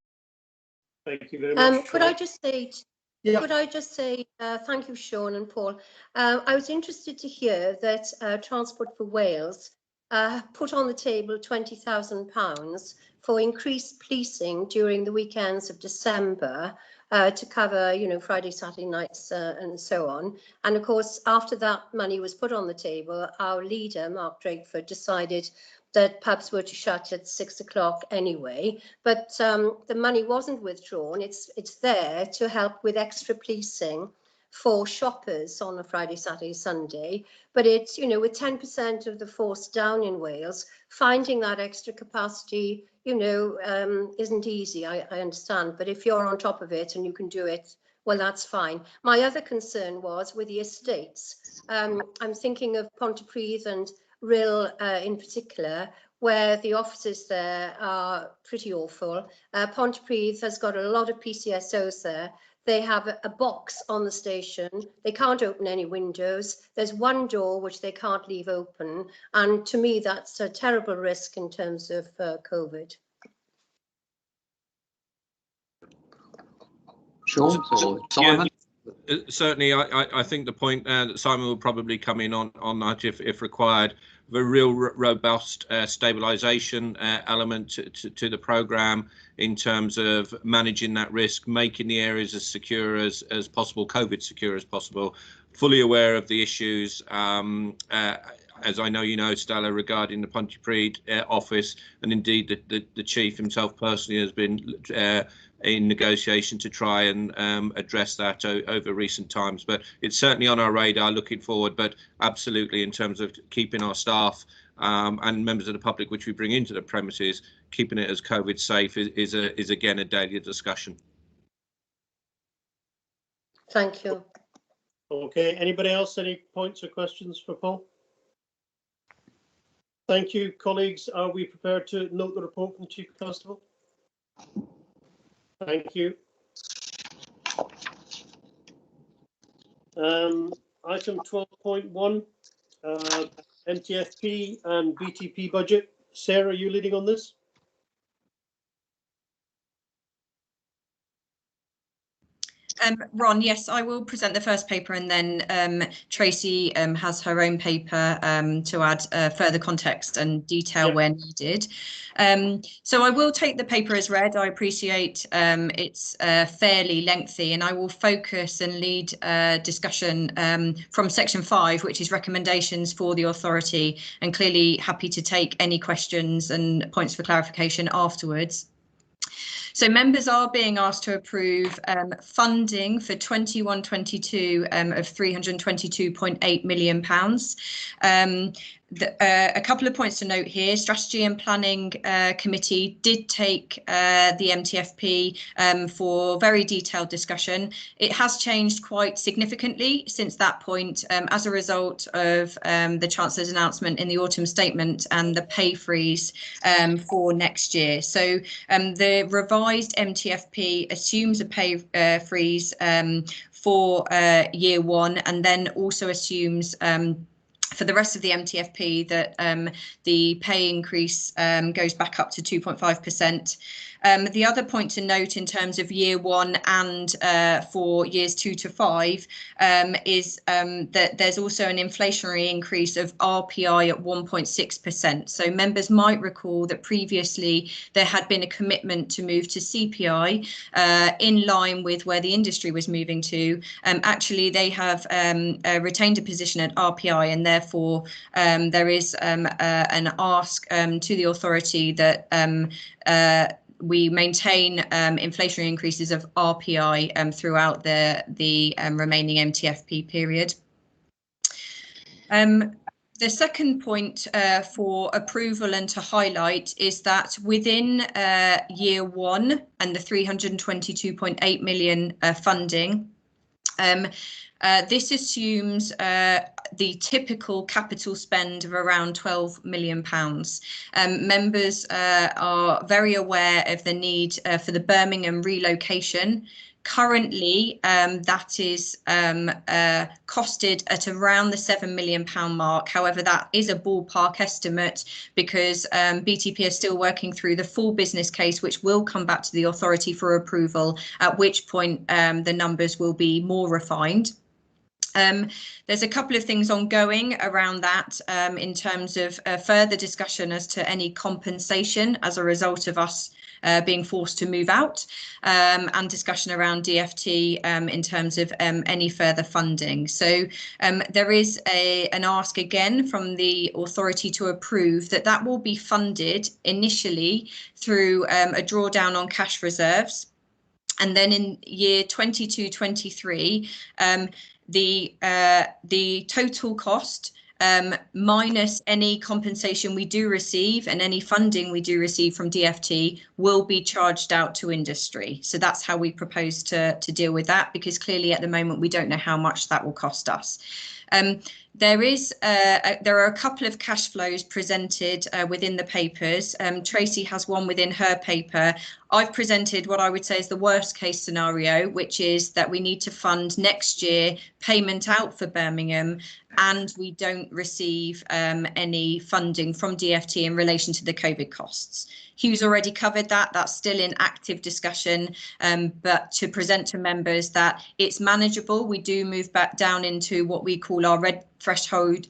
Thank you very much. Could I just say? Yeah. Could I just say thank you, Sean and Paul. I was interested to hear that Transport for Wales put on the table £20,000 for increased policing during the weekends of December to cover, you know, Friday, Saturday nights and so on. And of course, after that money was put on the table, our leader, Mark Drakeford, decided that pubs were to shut at 6 o'clock anyway, but the money wasn't withdrawn. It's there to help with extra policing for shoppers on a Friday, Saturday, Sunday. But it's, you know, with 10% of the force down in Wales, finding that extra capacity, you know, isn't easy, I understand. But if you're on top of it and you can do it, well, that's fine. My other concern was with the estates. I'm thinking of Pontypridd and Rhyl in particular, where the officers there are pretty awful. Pontypridd has got a lot of PCSOs there. They have a box on the station. They can't open any windows. There's one door which they can't leave open. And to me, that's a terrible risk in terms of COVID. Sean or Simon? Yeah, certainly, I think the point that Simon will probably come in on that if required. The real robust stabilisation element to the programme in terms of managing that risk, making the areas as secure as possible, COVID secure as possible, fully aware of the issues, as I know you know, Stella, regarding the Pontypridd office, and indeed the Chief himself personally has been in negotiation to try and address that over recent times. But it's certainly on our radar looking forward, but absolutely in terms of keeping our staff and members of the public which we bring into the premises, keeping it as COVID safe is again a daily discussion. Thank you. Okay, anybody else, any points or questions for Paul? Thank you, colleagues. Are we prepared to note the report from Chief Constable? Thank you. Item 12.1, MTFP and BTP budget. Sarah, are you leading on this? Ron, yes, I will present the first paper, and then Tracy has her own paper to add further context and detail where needed. So I will take the paper as read. I appreciate it's fairly lengthy, and I will focus and lead discussion from section 5, which is recommendations for the authority, and clearly happy to take any questions and points for clarification afterwards. So members are being asked to approve funding for 21-22 of £322.8 million. A couple of points to note here. Strategy and Planning Committee did take the MTFP for very detailed discussion. It has changed quite significantly since that point as a result of the Chancellor's announcement in the autumn statement and the pay freeze for next year. So the revised MTFP assumes a pay freeze for year 1, and then also assumes for the rest of the MTFP that the pay increase goes back up to 2.5%. The other point to note in terms of year 1 and for years 2 to 5 is that there's also an inflationary increase of RPI at 1.6%. So members might recall that previously there had been a commitment to move to CPI in line with where the industry was moving to. Actually, they have retained a position at RPI, and therefore there is an ask to the authority that we maintain inflationary increases of RPI throughout the remaining MTFP period. The second point for approval and to highlight is that within year 1 and the 322.8 million funding, this assumes the typical capital spend of around £12 million. Members are very aware of the need for the Birmingham relocation. Currently, that is costed at around the £7 million mark. However, that is a ballpark estimate because BTP is still working through the full business case, which will come back to the authority for approval, at which point the numbers will be more refined. There's a couple of things ongoing around that in terms of further discussion as to any compensation as a result of us being forced to move out, and discussion around DFT in terms of any further funding. So there is an ask again from the authority to approve that will be funded initially through a drawdown on cash reserves. And then in year 22-23, the total cost minus any compensation we do receive and any funding we do receive from DFT will be charged out to industry. So that's how we propose to deal with that, because clearly at the moment we don't know how much that will cost us. There are a couple of cash flows presented within the papers. Tracy has one within her paper. I've presented what I would say is the worst case scenario, which is that we need to fund next year payment out for Birmingham and we don't receive any funding from DFT in relation to the COVID costs. Hugh's already covered that. That's still in active discussion, but to present to members that it's manageable. We do move back down into what we call our red threshold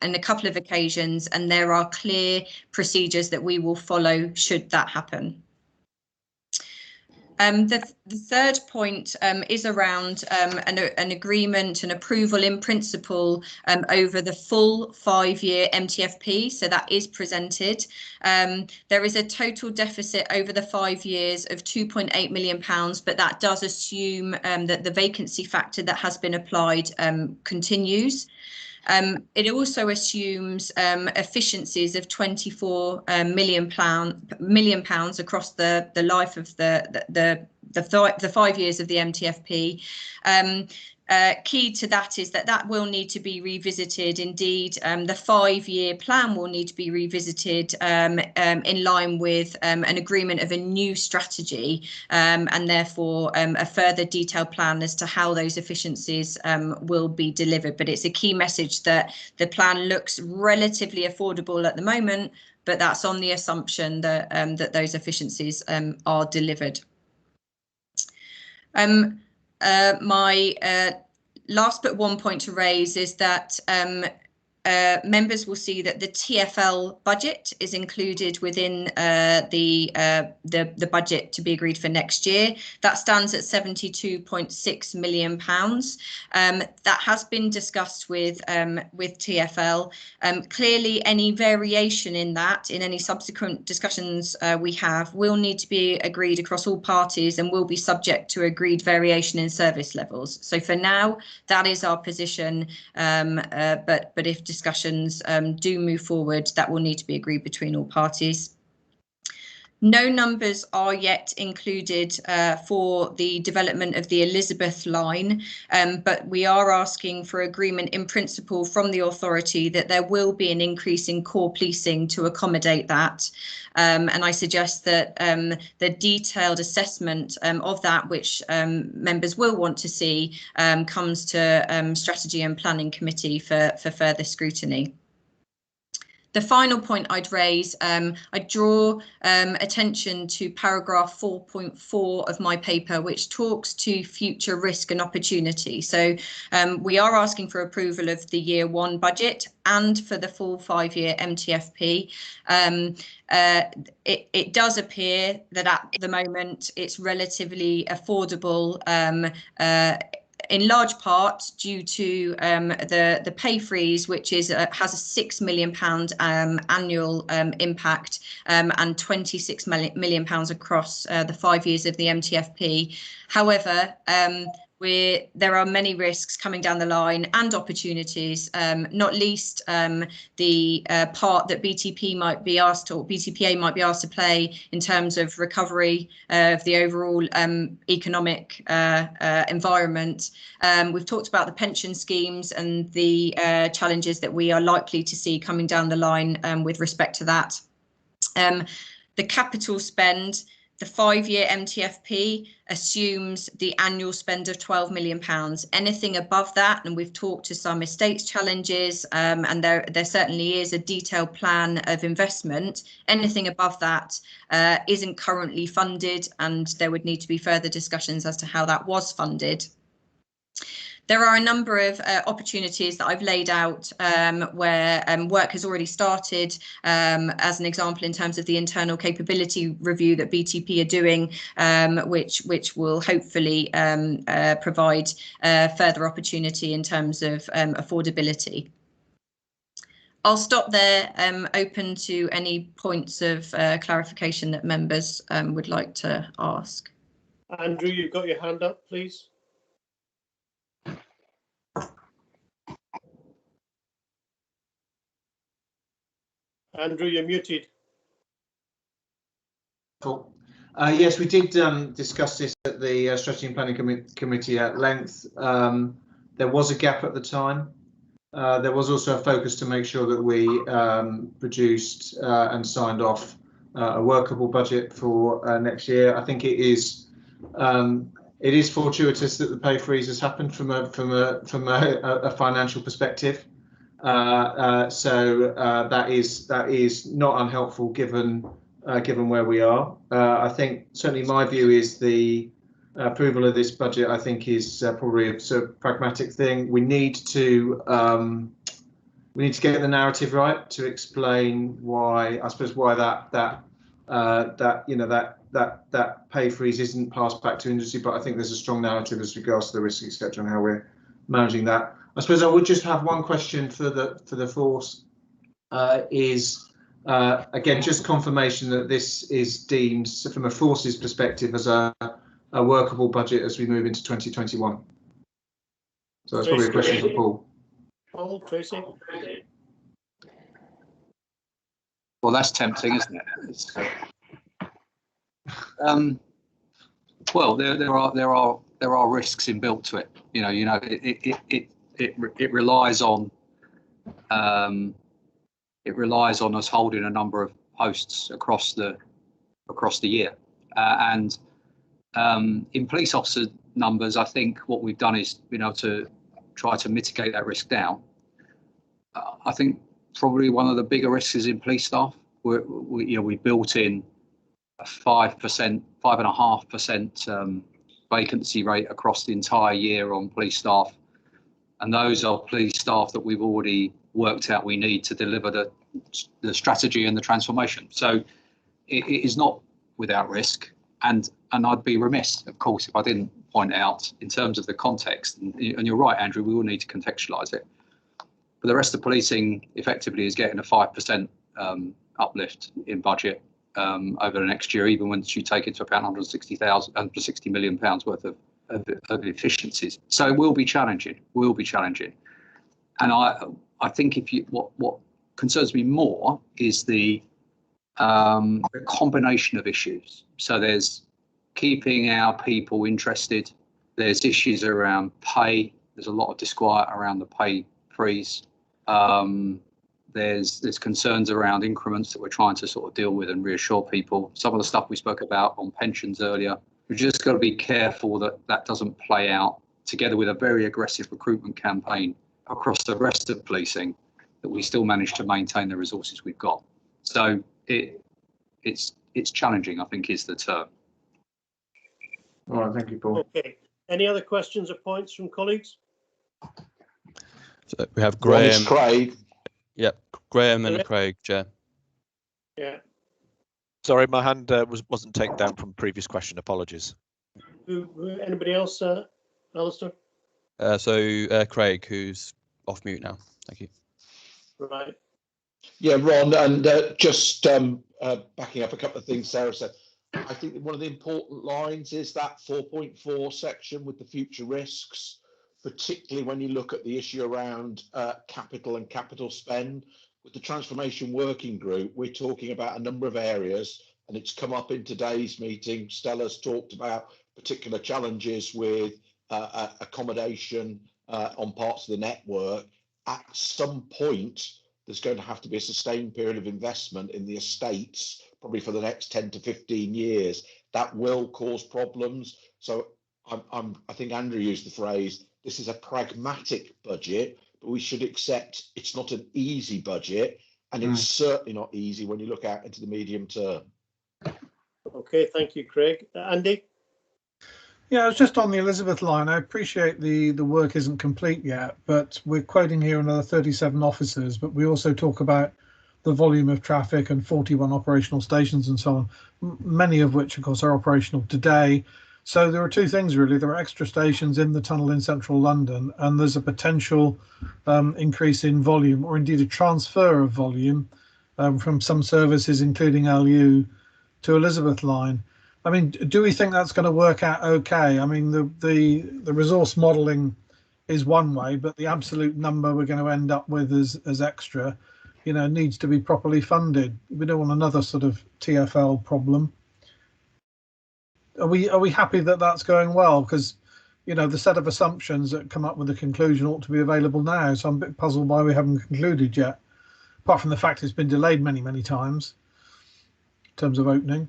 on a couple of occasions, and there are clear procedures that we will follow should that happen. The third point is around an agreement and approval in principle over the full 5-year MTFP. So that is presented. There is a total deficit over the 5 years of £2.8 million, but that does assume that the vacancy factor that has been applied continues. It also assumes efficiencies of £24 million across the life of the 5 years of the MTFP. Key to that is that will need to be revisited. Indeed, the 5-year plan will need to be revisited in line with an agreement of a new strategy, and therefore a further detailed plan as to how those efficiencies will be delivered. But it's a key message that the plan looks relatively affordable at the moment, but that's on the assumption that that those efficiencies are delivered. My last but one point to raise is that members will see that the TfL budget is included within the budget to be agreed for next year. That stands at £72.6 million. That has been discussed with TfL. Clearly, any variation in that, in any subsequent discussions we have, will need to be agreed across all parties and will be subject to agreed variation in service levels. So for now, that is our position. But if discussions do move forward, that will need to be agreed between all parties. No numbers are yet included for the development of the Elizabeth line, but we are asking for agreement in principle from the authority that there will be an increase in core policing to accommodate that. And I suggest that the detailed assessment of that, which members will want to see, comes to Strategy and Planning Committee for further scrutiny. The final point I'd raise, I'd draw attention to paragraph 4.4 of my paper, which talks to future risk and opportunity. So we are asking for approval of the year 1 budget and for the full 5-year MTFP. It does appear that at the moment it's relatively affordable, in large part due to the pay freeze, which is has a £6 million annual impact and £26 million across the 5 years of the MTFP. However, there are many risks coming down the line and opportunities, not least the part that BTPA might be asked to play in terms of recovery of the overall economic environment. We've talked about the pension schemes and the challenges that we are likely to see coming down the line with respect to that. The capital spend, the 5-year MTFP assumes the annual spend of £12 million. Anything above that, and we've talked to some estates challenges, and there certainly is a detailed plan of investment. Anything above that isn't currently funded, and there would need to be further discussions as to how that was funded. There are a number of opportunities that I've laid out where work has already started, as an example in terms of the internal capability review that BTP are doing, which will hopefully provide further opportunity in terms of affordability. I'll stop there, open to any points of clarification that members would like to ask. Andrew, you've got your hand up, please. Andrew, you're muted. Cool. Yes, we did discuss this at the Strategy and Planning Committee at length. There was a gap at the time. There was also a focus to make sure that we produced and signed off a workable budget for next year. I think it is fortuitous that the pay freeze has happened from a financial perspective. So that is not unhelpful given where we are. I think certainly my view is the approval of this budget, I think, is probably a sort of pragmatic thing. We need to get the narrative right to explain why, I suppose, why that pay freeze isn't passed back to industry. But I think there's a strong narrative as regards to the risks, etc., and how we're managing that. I suppose I would just have one question for the force, again, just confirmation that this is deemed, from a forces perspective, as a workable budget as we move into 2021. So that's probably a question for Paul. Paul, Tracy. Well, that's tempting, isn't it? Well, there are risks inbuilt to it. It relies on us holding a number of posts across the year, and in police officer numbers, I think what we've done is to try to mitigate that risk down. I think probably one of the bigger risks is in police staff. We built in a 5.5% vacancy rate across the entire year on police staff. And those are police staff that we've already worked out we need to deliver the strategy and the transformation. So it is not without risk. And I'd be remiss, of course, if I didn't point out in terms of the context. And you're right, Andrew, we will need to contextualise it. But the rest of policing effectively is getting a 5% uplift in budget over the next year, even once you take into account £160 million worth of efficiencies. So it will be challenging. And I think what concerns me more is the combination of issues. So there's keeping our people interested. There's issues around pay. There's a lot of disquiet around the pay freeze. There's concerns around increments that we're trying to sort of deal with and reassure people. Some of the stuff we spoke about on pensions earlier. We've just got to be careful that doesn't play out together with a very aggressive recruitment campaign across the rest of policing, that we still manage to maintain the resources we've got. So it's challenging, I think, is the term. All right, thank you, Paul. Okay. Any other questions or points from colleagues? So we have Graham. Craig. Yep, Graham and Craig, Chair. Yeah. Sorry, my hand wasn't taken down from previous question. Apologies. Anybody else, Alistair? So Craig, who's off mute now. Thank you. Right. Yeah, Ron, and just backing up a couple of things Sarah said. I think one of the important lines is that 4.4 section with the future risks, particularly when you look at the issue around capital and capital spend. With the transformation working group, we're talking about a number of areas, and it's come up in today's meeting. Stella's talked about particular challenges with accommodation on parts of the network. At some point, there's going to have to be a sustained period of investment in the estates, probably for the next 10 to 15 years. That will cause problems. So I think Andrew used the phrase, this is a pragmatic budget, but we should accept it's not an easy budget, and it's certainly not easy when you look out into the medium term. Okay, thank you, Craig. Andy? Yeah, I was just on the Elizabeth line. I appreciate the work isn't complete yet, but we're quoting here another 37 officers, but we also talk about the volume of traffic and 41 operational stations and so on, many of which, of course, are operational today. So there are two things, really. There are extra stations in the tunnel in central London, and there's a potential increase in volume, or indeed a transfer of volume from some services, including LU, to Elizabeth line. I mean, do we think that's going to work out okay? I mean, the resource modelling is one way, but the absolute number we're going to end up with as extra, you know, needs to be properly funded. We don't want another sort of TfL problem. Are we happy that that's going well? Because, you know, the set of assumptions that come up with the conclusion ought to be available now. So I'm a bit puzzled why we haven't concluded yet, apart from the fact it's been delayed many, many times in terms of opening.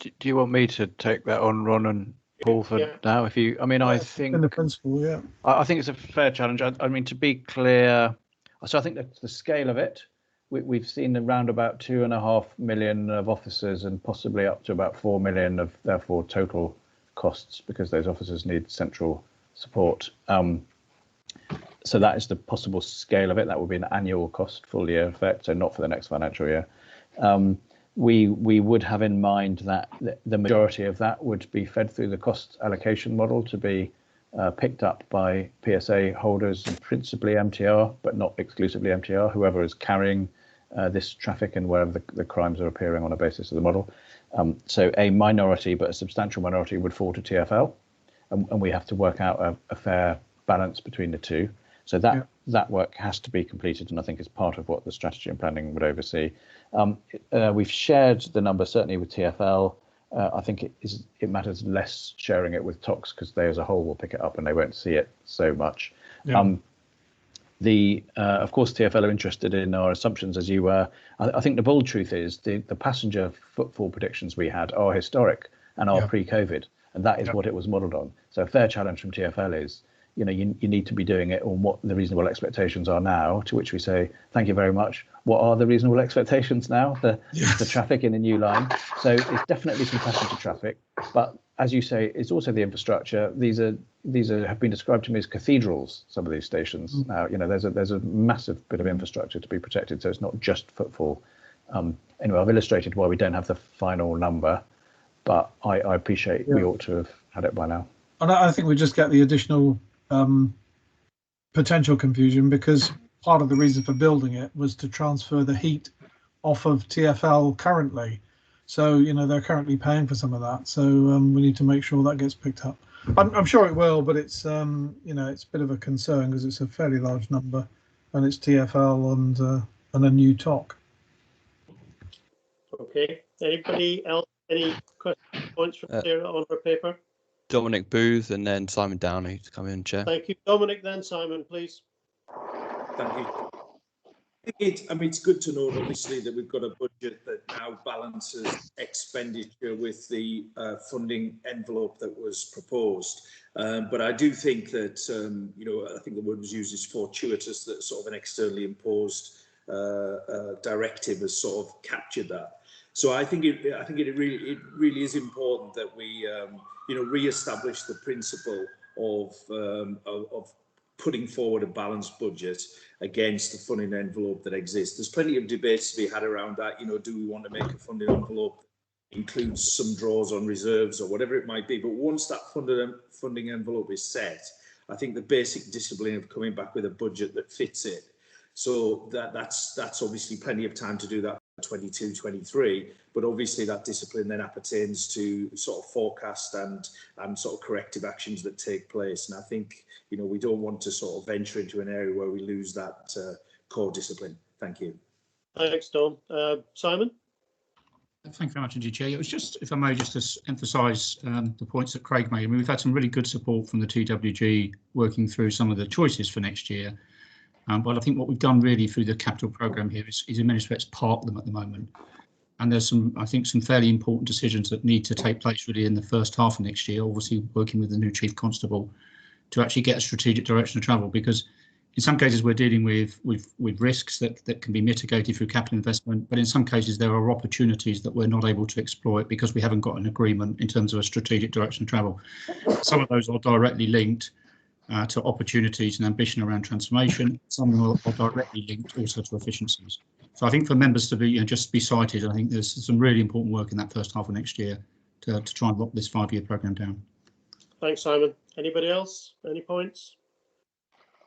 Do you want me to take that on, Ron and Paul, for now? If you, I mean, I think in the principle, yeah. I think it's a fair challenge. I mean, to be clear, so I think that the scale of it, we've seen around about 2.5 million of officers and possibly up to about 4 million of therefore total costs, because those officers need central support. So that is the possible scale of it. That would be an annual cost, full year effect, so not for the next financial year. We would have in mind that the majority of that would be fed through the cost allocation model to be picked up by PSA holders, principally MTR, but not exclusively MTR, whoever is carrying this traffic and wherever the crimes are appearing on a basis of the model. So a minority, but a substantial minority, would fall to TfL, and we have to work out a fair balance between the two. So that work has to be completed, and I think is part of what the strategy and planning would oversee. We've shared the number certainly with TfL. I think it matters less sharing it with TOCs, because they as a whole will pick it up and they won't see it so much. Yeah. Of course, TfL are interested in our assumptions, as you were. I think the bold truth is the passenger footfall predictions we had are historic and are pre-COVID, and that is what it was modelled on. So a fair challenge from TfL is, you know, you need to be doing it on what the reasonable expectations are now, to which we say, thank you very much. What are the reasonable expectations now? The traffic in the new line. So it's definitely some passenger traffic, but as you say, it's also the infrastructure. These have been described to me as cathedrals, some of these stations. Now, you know, there's a massive bit of infrastructure to be protected, so it's not just footfall. Anyway, I've illustrated why we don't have the final number, but I appreciate we ought to have had it by now. And I think we just get the additional potential confusion, because part of the reason for building it was to transfer the heat off of TfL currently. So, you know, they're currently paying for some of that. So we need to make sure that gets picked up. I'm sure it will, but it's, you know, it's a bit of a concern because it's a fairly large number, and it's TfL and a new TOC. Okay. Anybody else? Any questions, points from Sarah on her paper? Dominic Booth and then Simon Downey to come in, Chair. Thank you. Dominic, then Simon, please. Thank you. I mean, it's good to know, obviously, that we've got a budget that now balances expenditure with the funding envelope that was proposed. But I do think that, you know, I think the word was used is fortuitous that sort of an externally imposed directive has sort of captured that. So I think it really is important that we, you know, re-establish the principle of putting forward a balanced budget against the funding envelope that exists. There's plenty of debates to be had around that. You know, do we want to make a funding envelope that includes some draws on reserves or whatever it might be? But once that funding envelope is set, I think the basic discipline of coming back with a budget that fits it. So that's obviously plenty of time to do that. 22, 23, but obviously that discipline then appertains to sort of forecast and sort of corrective actions that take place. And I think, you know, we don't want to sort of venture into an area where we lose that core discipline. Thank you. Thanks, Tom. Simon? Thank you very much, indeed, Chair. It was just, if I may, just to emphasise the points that Craig made. I mean, we've had some really good support from the TWG working through some of the choices for next year. But I think what we've done really through the capital programme here is in many respects park them at the moment. And there's some, I think, some fairly important decisions that need to take place really in the first half of next year, obviously working with the new Chief Constable to actually get a strategic direction of travel, because in some cases we're dealing with risks that can be mitigated through capital investment, but in some cases there are opportunities that we're not able to exploit because we haven't got an agreement in terms of a strategic direction of travel. Some of those are directly linked to opportunities and ambition around transformation. Some of them are directly linked also to efficiencies. So I think for members to be, you know, just be cited, I think there's some really important work in that first half of next year to try and lock this 5-year programme down. Thanks, Simon. Anybody else? Any points?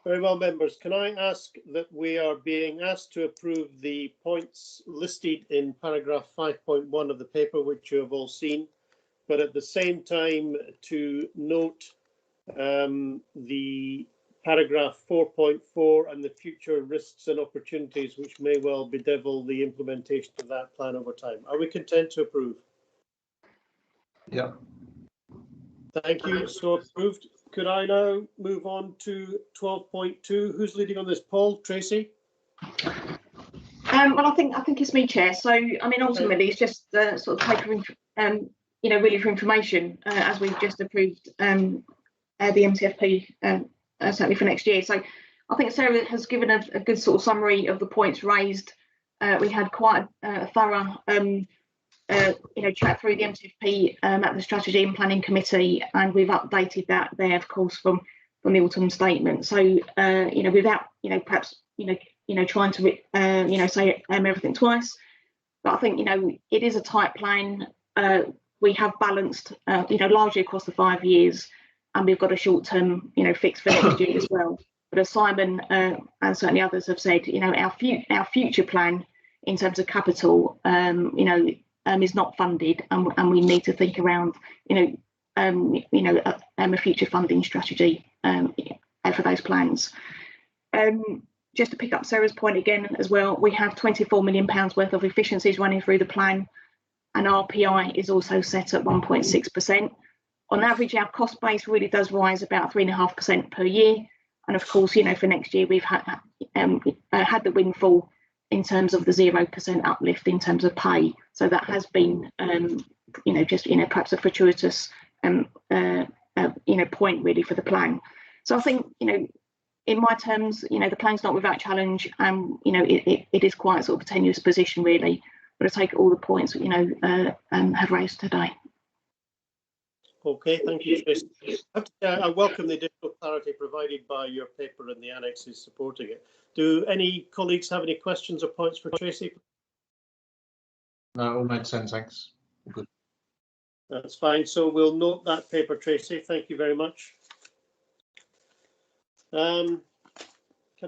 Very well, members. Can I ask that we are being asked to approve the points listed in paragraph 5.1 of the paper, which you have all seen, but at the same time to note the paragraph 4.4 and the future risks and opportunities which may well bedevil the implementation of that plan over time. Are we content to approve? Yeah. Thank you. So approved. Could I now move on to 12.2? Who's leading on this? Paul, Tracy? Well, I think it's me, Chair. So, I mean, ultimately, it's just sort of paper, you know, really for information, as we've just approved the MTFP certainly for next year. So I think Sarah has given a good sort of summary of the points raised. We had quite a thorough you know, chat through the MTFP at the Strategy and Planning Committee, and we've updated that there, of course, from the autumn statement. So you know, without, you know, perhaps you know trying to you know, say everything twice, but I think, you know, it is a tight plan. We have balanced you know, largely across the 5 years, and we've got a short-term, you know, fix for next year as well. But as Simon and certainly others have said, you know, our future plan in terms of capital, you know, is not funded, and we need to think around, you know, a future funding strategy for those plans. Just to pick up Sarah's point again as well, we have £24 million worth of efficiencies running through the plan, and RPI is also set at 1.6%. On average, our cost base really does rise about 3.5% per year. And of course, you know, for next year, we've had the windfall in terms of the 0% uplift in terms of pay. So that has been, you know, just, you know, perhaps a fortuitous, you know, point really for the plan. So I think, you know, in my terms, you know, the plan's not without challenge, and, you know, it is quite sort of a tenuous position really. But I take all the points, you know, have raised today. Okay, thank you, Tracy. I welcome the additional clarity provided by your paper and the annexes supporting it. Do any colleagues have any questions or points for Tracy? No, all makes sense, thanks. Good. That's fine. So we'll note that paper, Tracy. Thank you very much. Can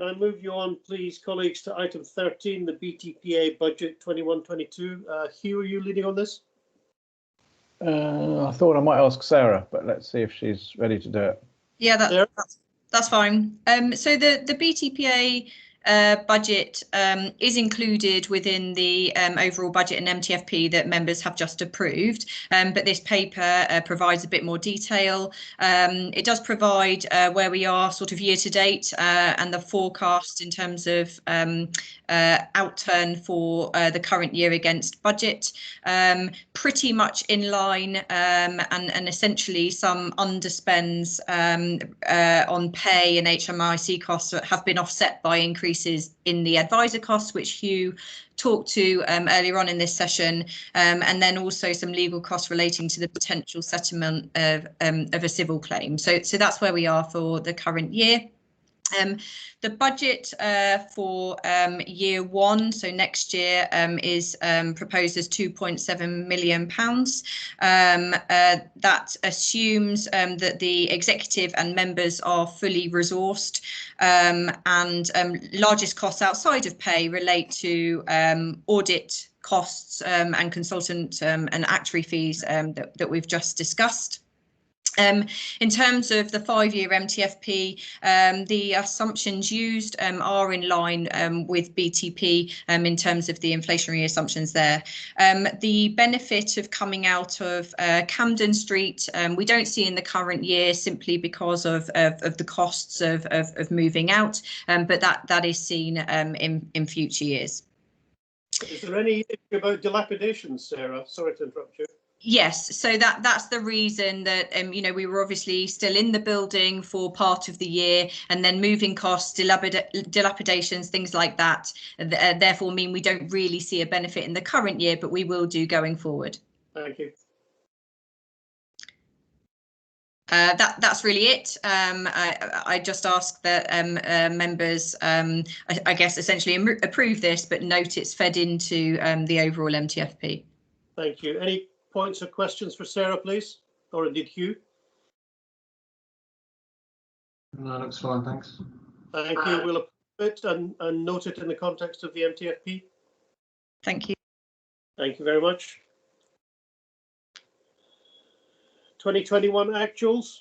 I move you on, please, colleagues, to item 13, the BTPA budget 21-22. Hugh, are you leading on this? I thought I might ask Sarah, but let's see if she's ready to do it. Yeah, that's fine. So the BTPA budget is included within the overall budget and MTFP that members have just approved, but this paper provides a bit more detail. It does provide where we are sort of year to date and the forecast in terms of outturn for the current year against budget, pretty much in line, and essentially some underspends on pay and HMRC costs have been offset by increases in the advisor costs, which Hugh talked to earlier on in this session, and then also some legal costs relating to the potential settlement of a civil claim. So that's where we are for the current year. The budget for year one, so next year, is proposed as £2.7 million. That assumes that the executive and members are fully resourced, and largest costs outside of pay relate to audit costs and consultant and actuary fees that we've just discussed. In terms of the 5-year MTFP, the assumptions used are in line with BTP in terms of the inflationary assumptions there. The benefit of coming out of Camden Street, we don't see in the current year simply because of the costs of moving out, but that is seen in future years. Is there any issue about dilapidations, Sarah? Sorry to interrupt you. Yes, so that's the reason that we were obviously still in the building for part of the year, and then moving costs, dilapidations, things like that, therefore mean we don't really see a benefit in the current year, but we will do going forward. Thank you. That's really it. I just ask that members, I guess, essentially approve this, but note it's fed into the overall MTFP. Thank you. Any points or questions for Sarah, please? Or indeed Hugh? No, looks fine, thanks. Thank you. We'll approve it and note it in the context of the MTFP. Thank you. Thank you very much. 2021 actuals.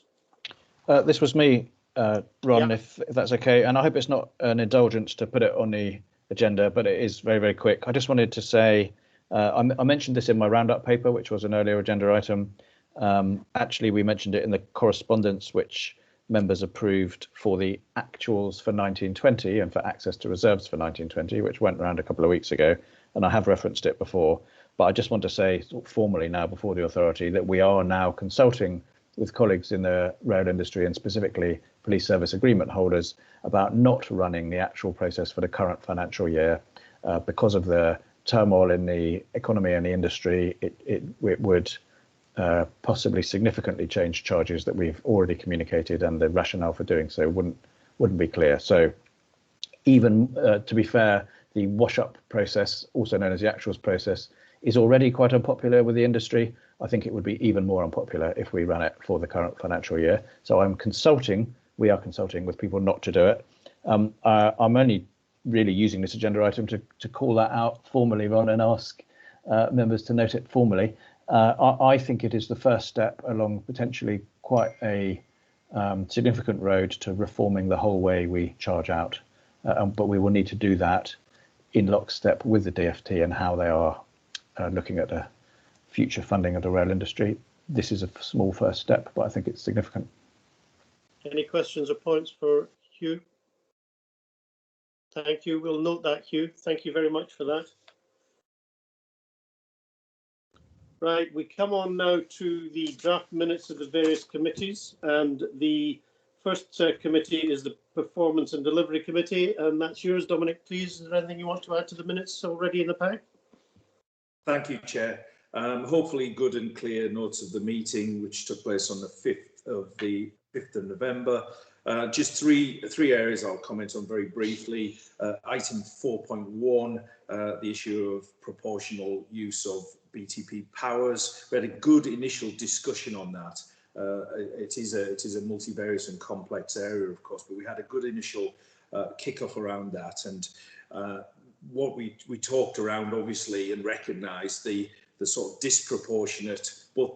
This was me, Ron, if that's okay. And I hope it's not an indulgence to put it on the agenda, but it is very, very quick. I just wanted to say, I mentioned this in my roundup paper, which was an earlier agenda item. Actually, we mentioned it in the correspondence, which members approved for the actuals for 1920 and for access to reserves for 1920, which went around a couple of weeks ago. And I have referenced it before, but I just want to say formally now before the authority that we are now consulting with colleagues in the rail industry and specifically police service agreement holders about not running the actual process for the current financial year because of the turmoil in the economy and the industry. It would possibly significantly change charges that we've already communicated, and the rationale for doing so wouldn't be clear. So even to be fair, the wash-up process, also known as the actuals process, is already quite unpopular with the industry. I think it would be even more unpopular if we ran it for the current financial year. So we are consulting with people not to do it. I'm only really using this agenda item to call that out formally, Ron, and ask members to note it formally. I think it is the first step along potentially quite a significant road to reforming the whole way we charge out. But we will need to do that in lockstep with the DfT and how they are looking at the future funding of the rail industry. This is a small first step, but I think it's significant. Any questions or points for Hugh? Thank you. We'll note that, Hugh. Thank you very much for that. Right, we come on now to the draft minutes of the various committees, and the first committee is the Performance and Delivery Committee, and that's yours, Dominic, please. Is there anything you want to add to the minutes already in the pack? Thank you, Chair. Hopefully good and clear notes of the meeting, which took place on the 5th of November. Just three areas I'll comment on very briefly. Item 4.1, the issue of proportional use of BTP powers. We had a good initial discussion on that. It is a multivariate and complex area, of course, but we had a good initial kick-off around that. And what we talked around, obviously, and recognised the sort of disproportionate both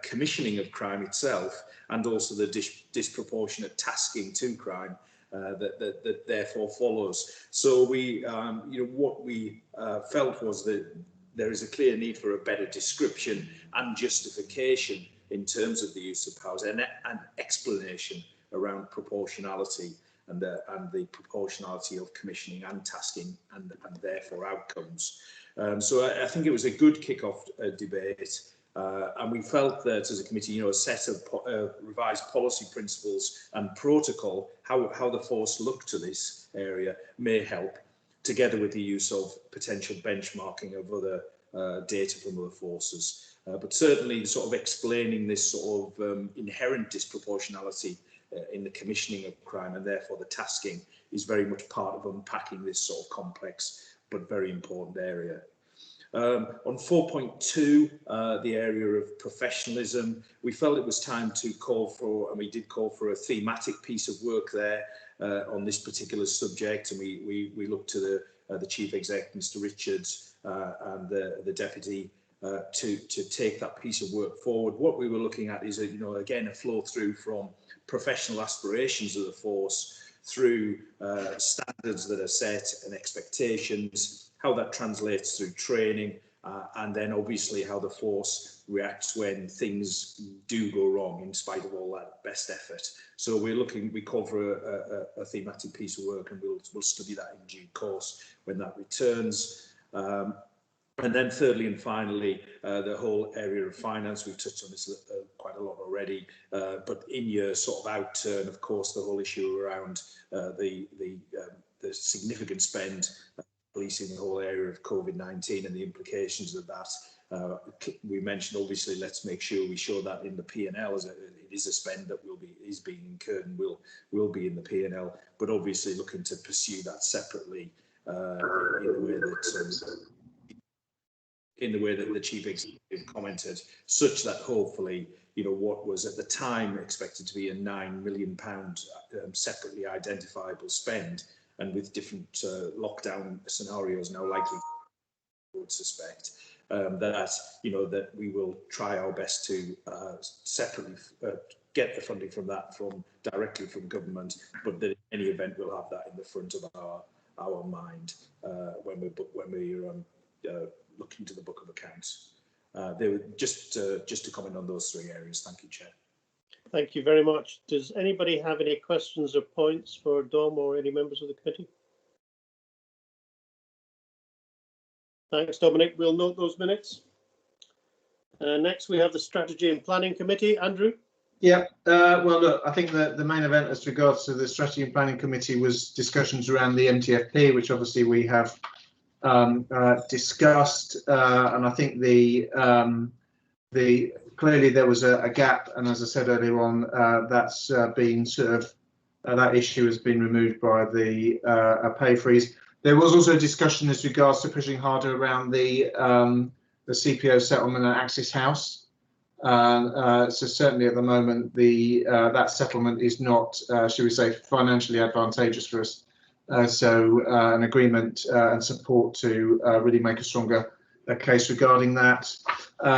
commissioning of crime itself and also the disproportionate tasking to crime that therefore follows. So we, what we felt was that there is a clear need for a better description and justification in terms of the use of powers and explanation around proportionality and the proportionality of commissioning and tasking and therefore outcomes. So I think it was a good kick-off debate. And we felt that as a committee, a set of revised policy principles and protocol, how the force looked to this area may help, together with the use of potential benchmarking of other data from other forces. But certainly sort of explaining this sort of inherent disproportionality in the commissioning of crime and therefore the tasking is very much part of unpacking this sort of complex but very important area. On 4.2, the area of professionalism, we felt it was time to call for, and we did call for, a thematic piece of work there on this particular subject, and we looked to the Chief Exec, Mr. Richards, and the Deputy to take that piece of work forward. What we were looking at is, again, a flow through from professional aspirations of the force through standards that are set and expectations, how that translates through training, and then obviously how the force reacts when things do go wrong in spite of all that best effort. So we call for a thematic piece of work, and we'll study that in due course when that returns. And then thirdly and finally, the whole area of finance, we've touched on this quite a lot already, but in your sort of outturn, of course, the whole issue around the significant spend policing the whole area of COVID-19 and the implications of that. We mentioned, obviously, let's make sure we show that in the P&L, as it is a spend that is being incurred and will be in the P&L, but obviously looking to pursue that separately in the way that the Chief Executive commented, such that hopefully, what was at the time expected to be a £9 million separately identifiable spend, and with different lockdown scenarios now likely, I would suspect, that we will try our best to separately get the funding from that directly from government, but that in any event we'll have that in the front of our mind when we're looking to the book of accounts. They were just to comment on those three areas. Thank you, Chair. Thank you very much. Does anybody have any questions or points for Dom or any members of the committee? Thanks, Dominic. We'll note those minutes. Next, we have the Strategy and Planning Committee. Andrew? Yeah, well, look, I think that the main event as regards to the Strategy and Planning Committee was discussions around the MTFP, which obviously we have discussed, and I think clearly there was a gap, and as I said earlier on, that's been sort of that issue has been removed by the pay freeze. There was also a discussion as regards to pushing harder around the CPO settlement at Axis House. So certainly at the moment, that settlement is not, should we say, financially advantageous for us. So an agreement and support to really make a stronger case regarding that.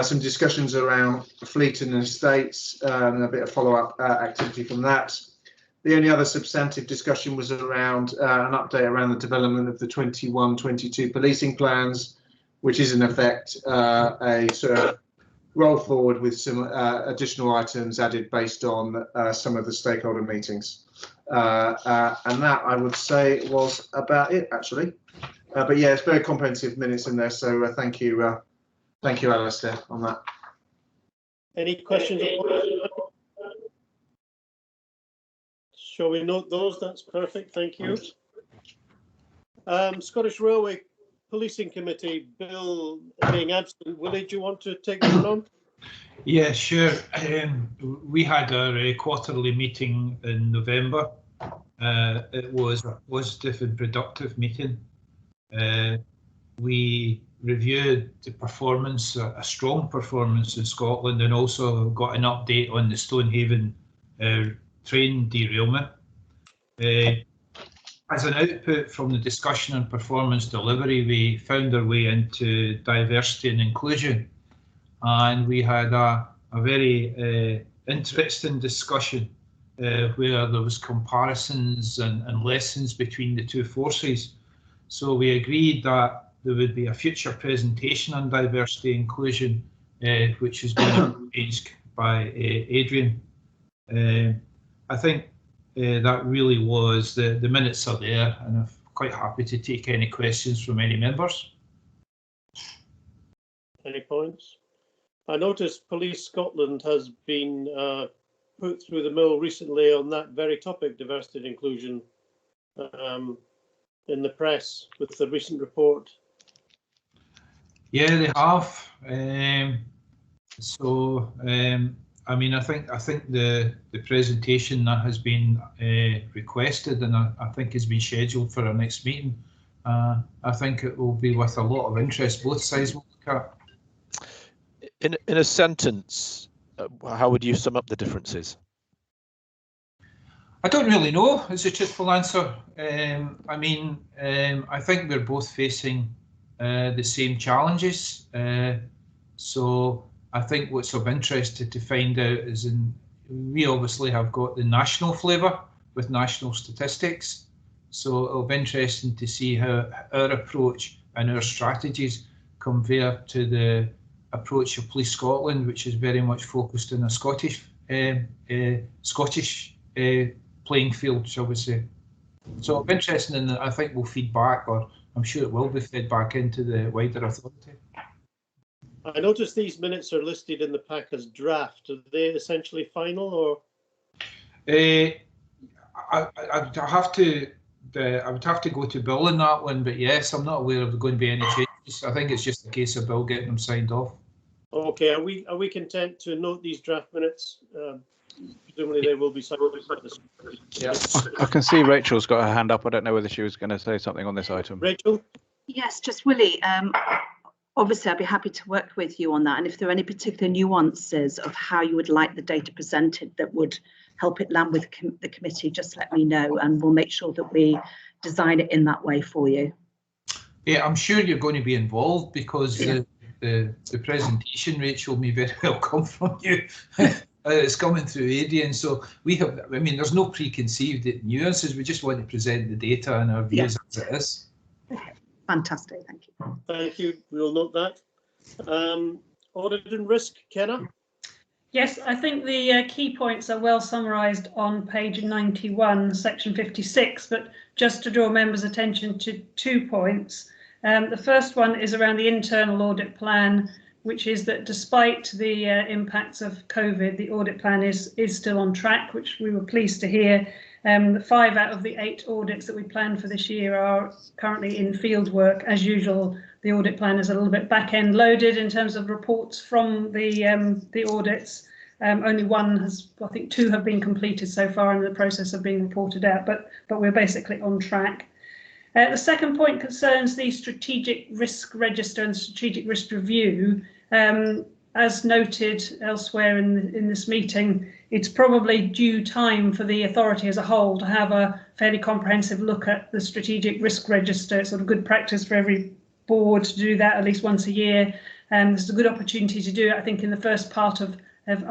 Some discussions around fleet and estates and a bit of follow-up activity from that. The only other substantive discussion was around an update around the development of the 21-22 policing plans, which is in effect a sort of roll forward with some additional items added based on some of the stakeholder meetings. And that, I would say, was about it, actually. But yeah, it's very comprehensive minutes in there, so thank you, Alistair, on that. Any questions? Shall we note those? That's perfect, thank you. Scottish Railway Policing Committee, Bill being absent, Willie, do you want to take that on? Yeah, sure. We had our quarterly meeting in November. It was a positive and productive meeting. We reviewed the performance, a strong performance in Scotland, and also got an update on the Stonehaven train derailment. As an output from the discussion on performance delivery, we found our way into diversity and inclusion, and we had a very interesting discussion where there was comparisons and lessons between the two forces. So we agreed that there would be a future presentation on diversity inclusion, which has been arranged by Adrian. I think that really was, the minutes are there, and I'm quite happy to take any questions from any members. Any points? I noticed Police Scotland has been put through the mill recently on that very topic, diversity and inclusion, in the press with the recent report. Yeah, they have. I mean, I think the presentation that has been requested, and I think has been scheduled for our next meeting. I think it will be with a lot of interest. Both sides will look at. In a sentence, how would you sum up the differences? I don't really know, is a truthful answer. I mean, I think we're both facing the same challenges. So I think what's of interest to find out is, we obviously have got the national flavour with national statistics. So it'll be interesting to see how our approach and our strategies compare to the approach of Police Scotland, which is very much focused on a Scottish playing field, shall we say. So it'll be interesting, and I think we'll feed back, or I'm sure it will be fed back into the wider authority. I noticed these minutes are listed in the pack as draft. Are they essentially final, or? I would have to go to Bill on that one, but yes, I'm not aware of going to be any changes. I think it's just a case of Bill getting them signed off. Okay, are we content to note these draft minutes? Presumably they will be signed. Yeah. I can see Rachel's got her hand up. I don't know whether she was going to say something on this item. Rachel? Yes, just Willie. Obviously, I'd be happy to work with you on that. And if there are any particular nuances of how you would like the data presented that would help it land with the committee, just let me know, and we'll make sure that we design it in that way for you. Yeah, I'm sure you're going to be involved, because the presentation, Rachel, may very well come from you. It's coming through Adrian, so we have, I mean, there's no preconceived nuances. We just want to present the data and our views as it is. Okay. Fantastic, thank you. Thank you, we'll note that. Audit and risk, Kenna? Yes, I think the key points are well summarised on page 91, section 56, but just to draw members' attention to 2 points. The first one is around the internal audit plan, which is that despite the impacts of COVID, the audit plan is still on track, which we were pleased to hear. The 5 out of the 8 audits that we planned for this year are currently in field work. As usual, the audit plan is a little bit back-end loaded in terms of reports from the audits. Only one has, I think 2 have been completed so far in the process of being reported out, but we're basically on track. The second point concerns the strategic risk register and strategic risk review. As noted elsewhere in this meeting, it's probably due time for the authority as a whole to have a fairly comprehensive look at the strategic risk register. It's sort of good practice for every board to do that at least once a year. This is a good opportunity to do it, I think, in the first part of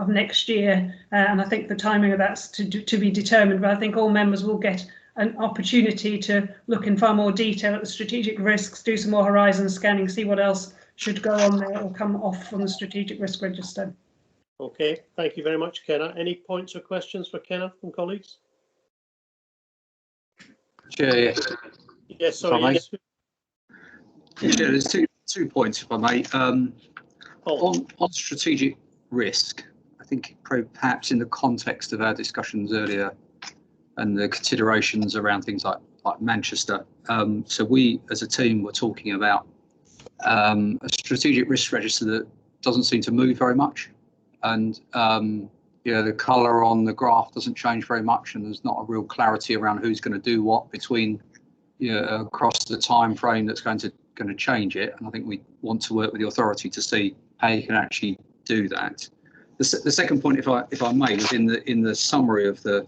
next year, and I think the timing of that's to be determined, but I think all members will get an opportunity to look in far more detail at the strategic risks, do some more horizon scanning, see what else should go on there or come off from the strategic risk register. Okay, thank you very much, Kenna. Any points or questions for Kenna from colleagues? Chair, yes, sorry. Yes. Yeah, there's two points, if I may. On strategic risk, I think perhaps in the context of our discussions earlier and the considerations around things like Manchester, so we as a team were talking about a strategic risk register that doesn't seem to move very much, and the colour on the graph doesn't change very much, and there's not a real clarity around who's going to do what between across the time frame that's going to change it. And I think we want to work with the authority to see how you can actually do that. The second point, if I may, was in the summary of the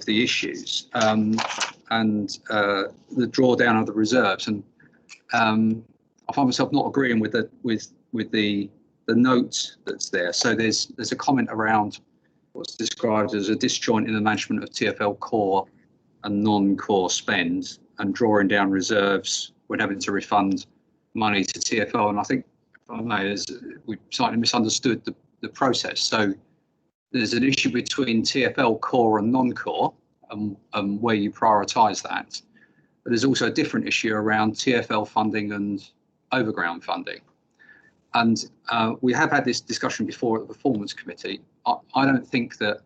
issues and the drawdown of the reserves, and I find myself not agreeing with the note that's there. So there's a comment around what's described as a disjoint in the management of TfL core and non-core spend, and drawing down reserves when having to refund money to TfL. And I think, I don't know, we slightly misunderstood the process. So there's an issue between TfL core and non-core, and where you prioritise that. But there's also a different issue around TfL funding and overground funding. And we have had this discussion before at the Performance Committee. I don't think that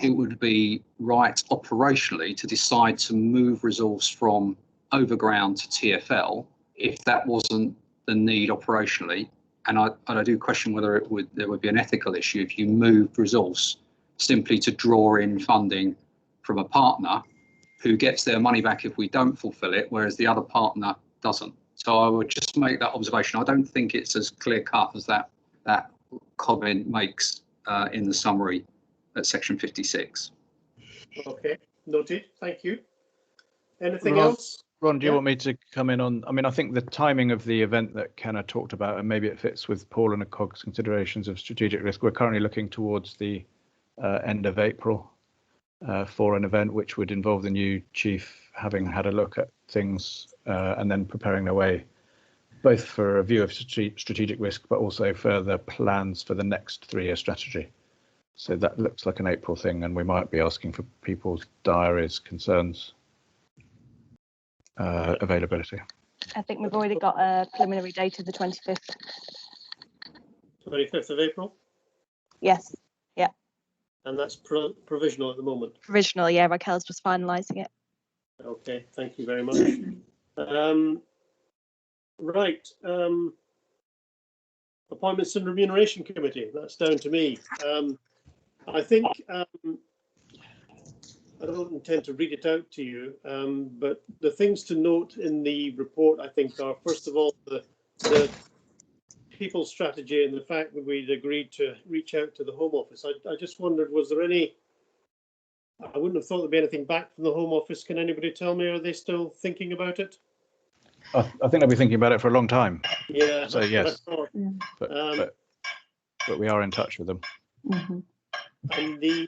it would be right operationally to decide to move resource from overground to TfL if that wasn't the need operationally. And I do question whether there would be an ethical issue if you moved resource simply to draw in funding from a partner who gets their money back if we don't fulfil it, whereas the other partner doesn't. So I would just make that observation. I don't think it's as clear cut as that comment makes in the summary at section 56. Okay, noted. Thank you. Anything else? Ron, do you want me to come in on? I mean, I think the timing of the event that Kenna talked about, and maybe it fits with Paul and ACOG's considerations of strategic risk. We're currently looking towards the end of April for an event which would involve the new chief having had a look at things and then preparing their way, both for a view of strategic risk, but also further plans for the next 3-year strategy. So that looks like an April thing, and we might be asking for people's diaries, concerns, availability. I think we've already got a preliminary date of the 25th. 25th of April? Yes, yeah. And that's provisional at the moment? Provisional, yeah, Raquel's just finalising it. Okay, thank you very much. Right, Appointments and Remuneration Committee, that's down to me. I think I don't intend to read it out to you, but the things to note in the report, I think, are first of all the people strategy and the fact that we'd agreed to reach out to the Home Office. I just wondered, was there any? I wouldn't have thought there'd be anything back from the Home Office. Can anybody tell me? Are they still thinking about it? I think they'll be thinking about it for a long time. Yeah. So yes, but we are in touch with them. Mm-hmm. And the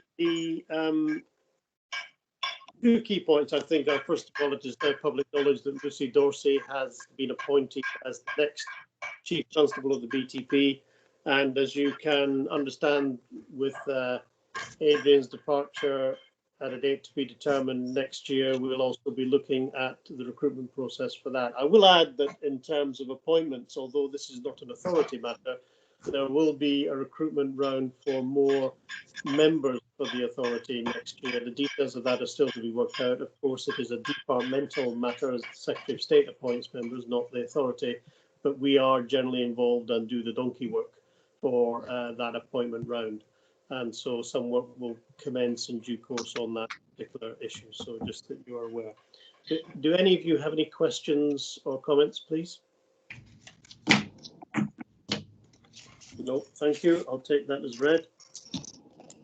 two key points, I think, are first of all, it is now public knowledge that Lucy Dorsey has been appointed as the next Chief Constable of the BTP. And as you can understand, with Adrian's departure at a date to be determined next year, we'll also be looking at the recruitment process for that. I will add that in terms of appointments, although this is not an authority matter, there will be a recruitment round for more members for the authority next year. The details of that are still to be worked out. Of course, it is a departmental matter as the Secretary of State appoints members, not the authority, but we are generally involved and do the donkey work for that appointment round. And so some work will commence in due course on that particular issue. So just that you are aware. Do any of you have any questions or comments, please? No, thank you. I'll take that as read.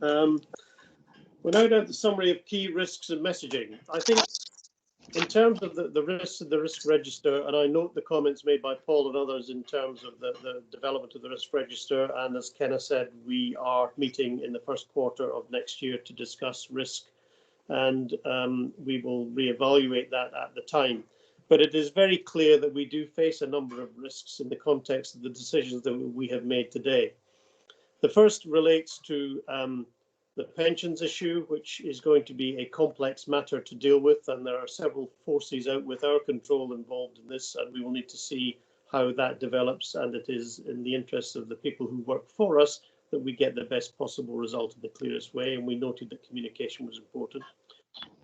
We're now down to the summary of key risks and messaging. I think in terms of the risks of the risk register, and I note the comments made by Paul and others in terms of the development of the risk register, and as Kenna said, we are meeting in the first quarter of next year to discuss risk, and we will reevaluate that at the time. But it is very clear that we do face a number of risks in the context of the decisions that we have made today. The first relates to the pensions issue, which is going to be a complex matter to deal with, and there are several forces out with our control involved in this, and we will need to see how that develops, and it is in the interests of the people who work for us that we get the best possible result in the clearest way, and we noted that communication was important.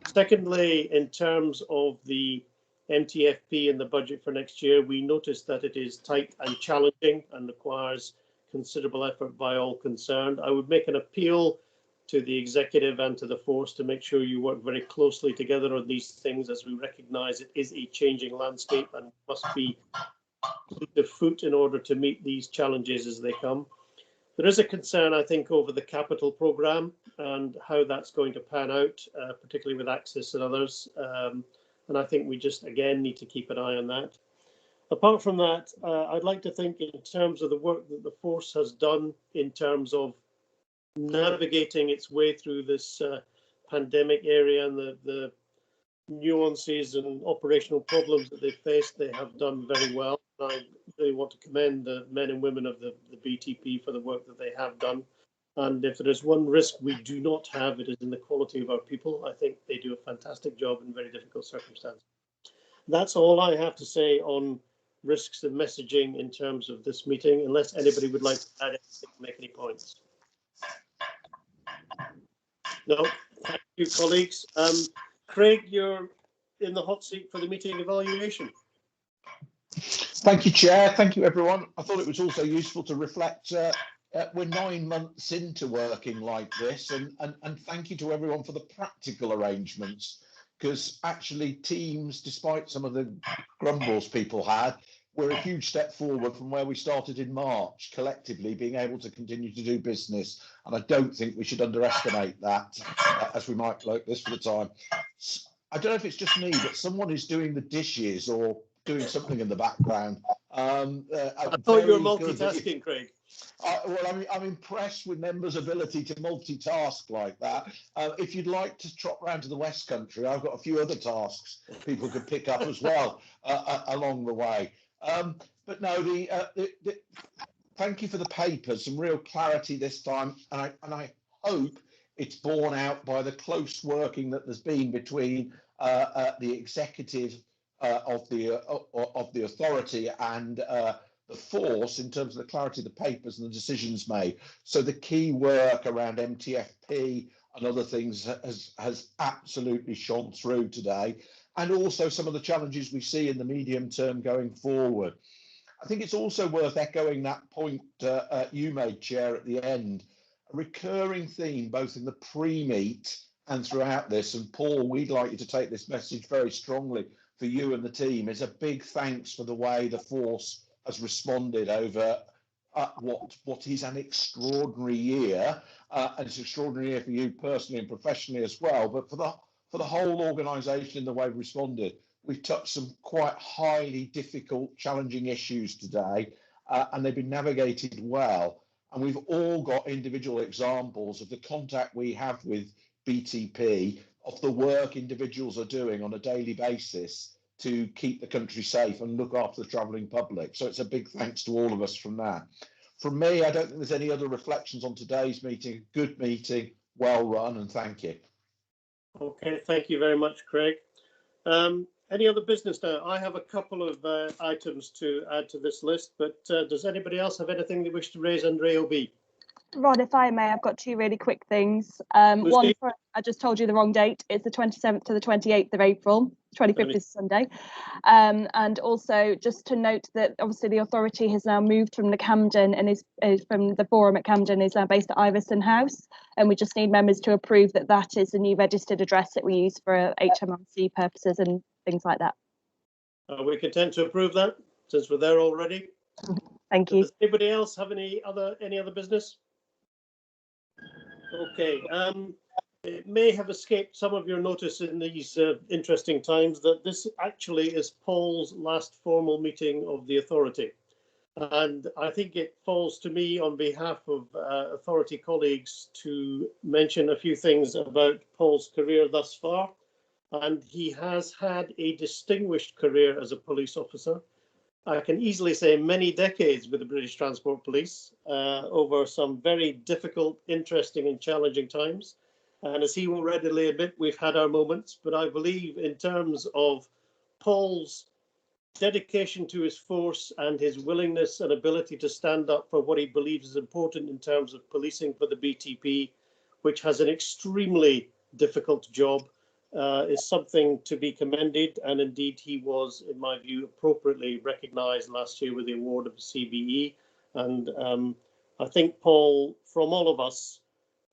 Secondly, in terms of the MTFP and the budget for next year, we noticed that it is tight and challenging and requires considerable effort by all concerned. I would make an appeal to the executive and to the force to make sure you work very closely together on these things, as we recognise it is a changing landscape and must be put to foot in order to meet these challenges as they come. There is a concern, I think, over the capital programme and how that's going to pan out, particularly with Access and others. And I think we just, again, need to keep an eye on that. Apart from that, I'd like to think in terms of the work that the force has done in terms of navigating its way through this pandemic area and the nuances and operational problems that they faced. They have done very well. I really want to commend the men and women of the BTP for the work that they have done. And if there is one risk we do not have, it is in the quality of our people. I think they do a fantastic job in very difficult circumstances. That's all I have to say on risks and messaging in terms of this meeting, unless anybody would like to add anything, make any points. No, thank you, colleagues. Craig, you're in the hot seat for the meeting evaluation. Thank you, Chair. Thank you, everyone. I thought it was also useful to reflect. We're 9 months into working like this, and thank you to everyone for the practical arrangements, because actually teams, despite some of the grumbles people had, we're a huge step forward from where we started in March, collectively being able to continue to do business. And I don't think we should underestimate that, as we might like this for the time. I don't know if it's just me, but someone is doing the dishes or doing something in the background. I thought you were multitasking, Craig. Well, I'm impressed with members' ability to multitask like that. If you'd like to trot round to the West Country, I've got a few other tasks people could pick up as well along the way. But no, thank you for the papers, some real clarity this time, and I hope it's borne out by the close working that there's been between the executive of the authority and the force in terms of the clarity of the papers and the decisions made. So the key work around MTFP and other things has absolutely shone through today, and also some of the challenges we see in the medium term going forward. I think it's also worth echoing that point you made, Chair, at the end. A recurring theme both in the pre-meet and throughout this, and Paul, we'd like you to take this message very strongly for you and the team, is a big thanks for the way the force has responded over what is an extraordinary year, and it's an extraordinary year for you personally and professionally as well, but for the whole organisation in the way we responded. We've touched some quite highly difficult, challenging issues today, and they've been navigated well. And we've all got individual examples of the contact we have with BTP, of the work individuals are doing on a daily basis to keep the country safe and look after the travelling public. So it's a big thanks to all of us from that. From me, I don't think there's any other reflections on today's meeting. Good meeting, well run, and thank you. Okay, thank you very much, Craig. Any other business now? I have a couple of items to add to this list, but does anybody else have anything they wish to raise under AOB? Rod, if I may, I've got two really quick things. One, I just told you the wrong date. It's the 27th to the 28th of April. 25th is Sunday. And also just to note that obviously the authority has now moved from the Camden and is from the forum at Camden is now based at Iverson House. And we just need members to approve that that is the new registered address that we use for HMRC purposes and things like that. Are we content to approve that since we're there already? Thank you. Does anybody else have any other business? Okay, it may have escaped some of your notice in these interesting times that this actually is Paul's last formal meeting of the authority. And I think it falls to me on behalf of authority colleagues to mention a few things about Paul's career thus far. And he has had a distinguished career as a police officer. I can easily say many decades with the British Transport Police over some very difficult, interesting and challenging times. And as he will readily admit, we've had our moments, but I believe in terms of Paul's dedication to his force and his willingness and ability to stand up for what he believes is important in terms of policing for the BTP, which has an extremely difficult job, is something to be commended. And indeed, he was, in my view, appropriately recognised last year with the award of the CBE. And I think, Paul, from all of us,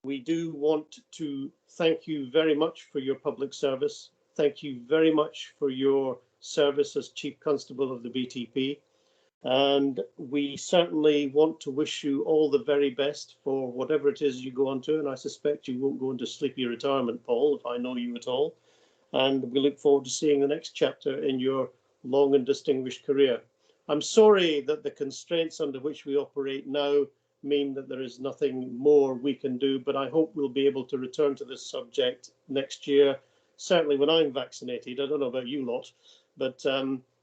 we do want to thank you very much for your public service. Thank you very much for your service as Chief Constable of the BTP. And we certainly want to wish you all the very best for whatever it is you go on to. And I suspect you won't go into sleepy retirement, Paul, if I know you at all. And we look forward to seeing the next chapter in your long and distinguished career. I'm sorry that the constraints under which we operate now mean that there is nothing more we can do, but I hope we'll be able to return to this subject next year. Certainly when I'm vaccinated. I don't know about you lot, but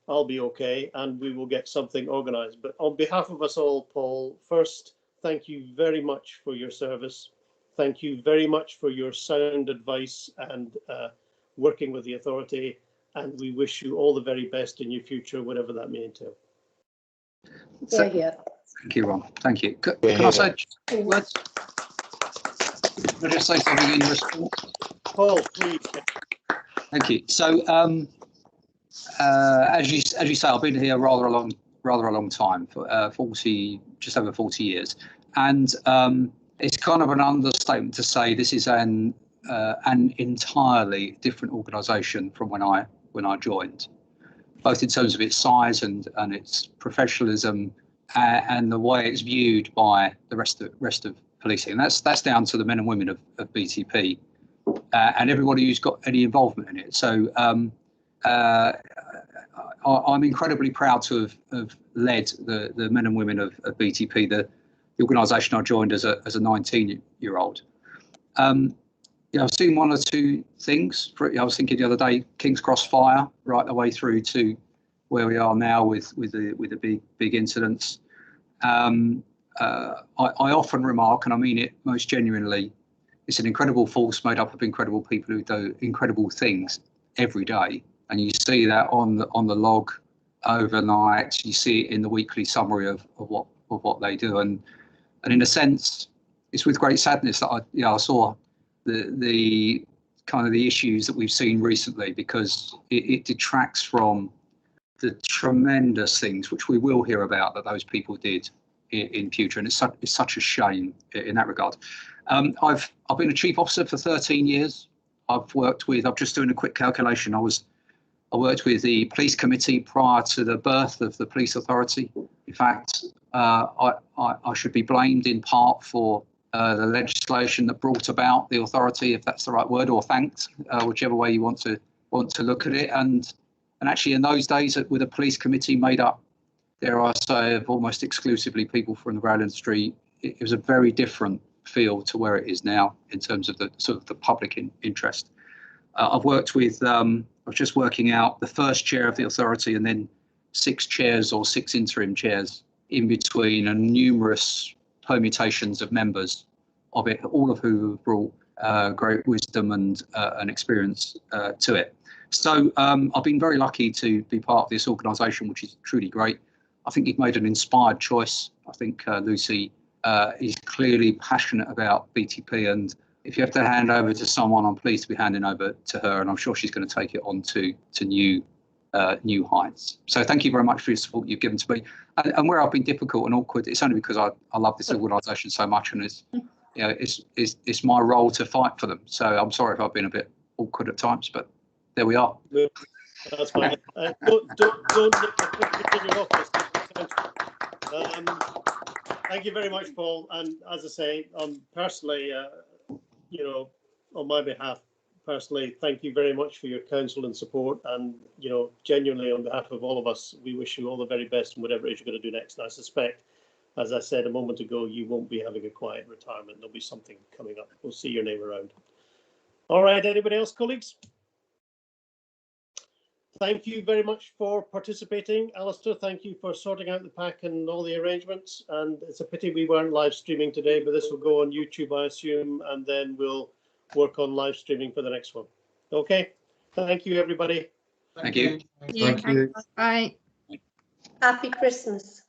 I'll be okay and we will get something organised. But on behalf of us all, Paul, first, thank you very much for your service. Thank you very much for your sound advice and working with the authority. And we wish you all the very best in your future, whatever that may entail. Yeah, yeah. Thank you, Ron. Thank you. Can I say words? Can I just say something in response? Paul, please. Thank you. So, as you say, I've been here rather a long time, for just over 40 years, and it's kind of an understatement to say this is an entirely different organisation from when I joined, both in terms of its size and its professionalism and the way it's viewed by the rest of policing. And that's down to the men and women of BTP and everybody who's got any involvement in it. So I'm incredibly proud to have led the men and women of BTP, the organisation I joined as a 19-year-old. Yeah, I've seen one or two things. I was thinking the other day, King's Cross fire, right the way through to where we are now with the big incidents. I often remark, and I mean it most genuinely, it's an incredible force made up of incredible people who do incredible things every day, and you see that on the log overnight. You see it in the weekly summary of what they do, and in a sense, it's with great sadness that I saw the kind of the issues that we've seen recently, because it detracts from the tremendous things which we will hear about that those people did in future, and it's such a shame in that regard. I've been a chief officer for 13 years. I'm just doing a quick calculation. I worked with the police committee prior to the birth of the police authority. In fact, I should be blamed in part for the legislation that brought about the authority, if that's the right word, or thanked, whichever way you want to look at it. And actually, in those days, with a police committee made up, dare I say, of almost exclusively people from the rail industry, it was a very different feel to where it is now in terms of the sort of the public interest. I've worked with, I was just working out the first chair of the authority and then 6 chairs or 6 interim chairs in between, and numerous permutations of members of it, all of who have brought great wisdom and experience to it. So I've been very lucky to be part of this organisation, which is truly great. I think you've made an inspired choice. I think Lucy is clearly passionate about BTP, and if you have to hand over to someone, I'm pleased to be handing over to her, and I'm sure she's going to take it on to new heights. So thank you very much for your support you've given to me. And where I've been difficult and awkward, it's only because I love this organisation so much, and it's my role to fight for them. So I'm sorry if I've been a bit awkward at times, but there we are. That's fine. Don't in your office. Thank you very much, Paul. And as I say, personally, on my behalf, personally, thank you very much for your counsel and support. And, genuinely on behalf of all of us, we wish you all the very best in whatever it is you're going to do next. And I suspect, as I said a moment ago, you won't be having a quiet retirement. There'll be something coming up. We'll see your name around. All right, anybody else, colleagues? Thank you very much for participating. Alistair, thank you for sorting out the pack and all the arrangements. And it's a pity we weren't live streaming today, but this will go on YouTube, I assume, and then we'll work on live streaming for the next one. Okay. Thank you, everybody. Thank you. Thank you. Bye. Happy Christmas.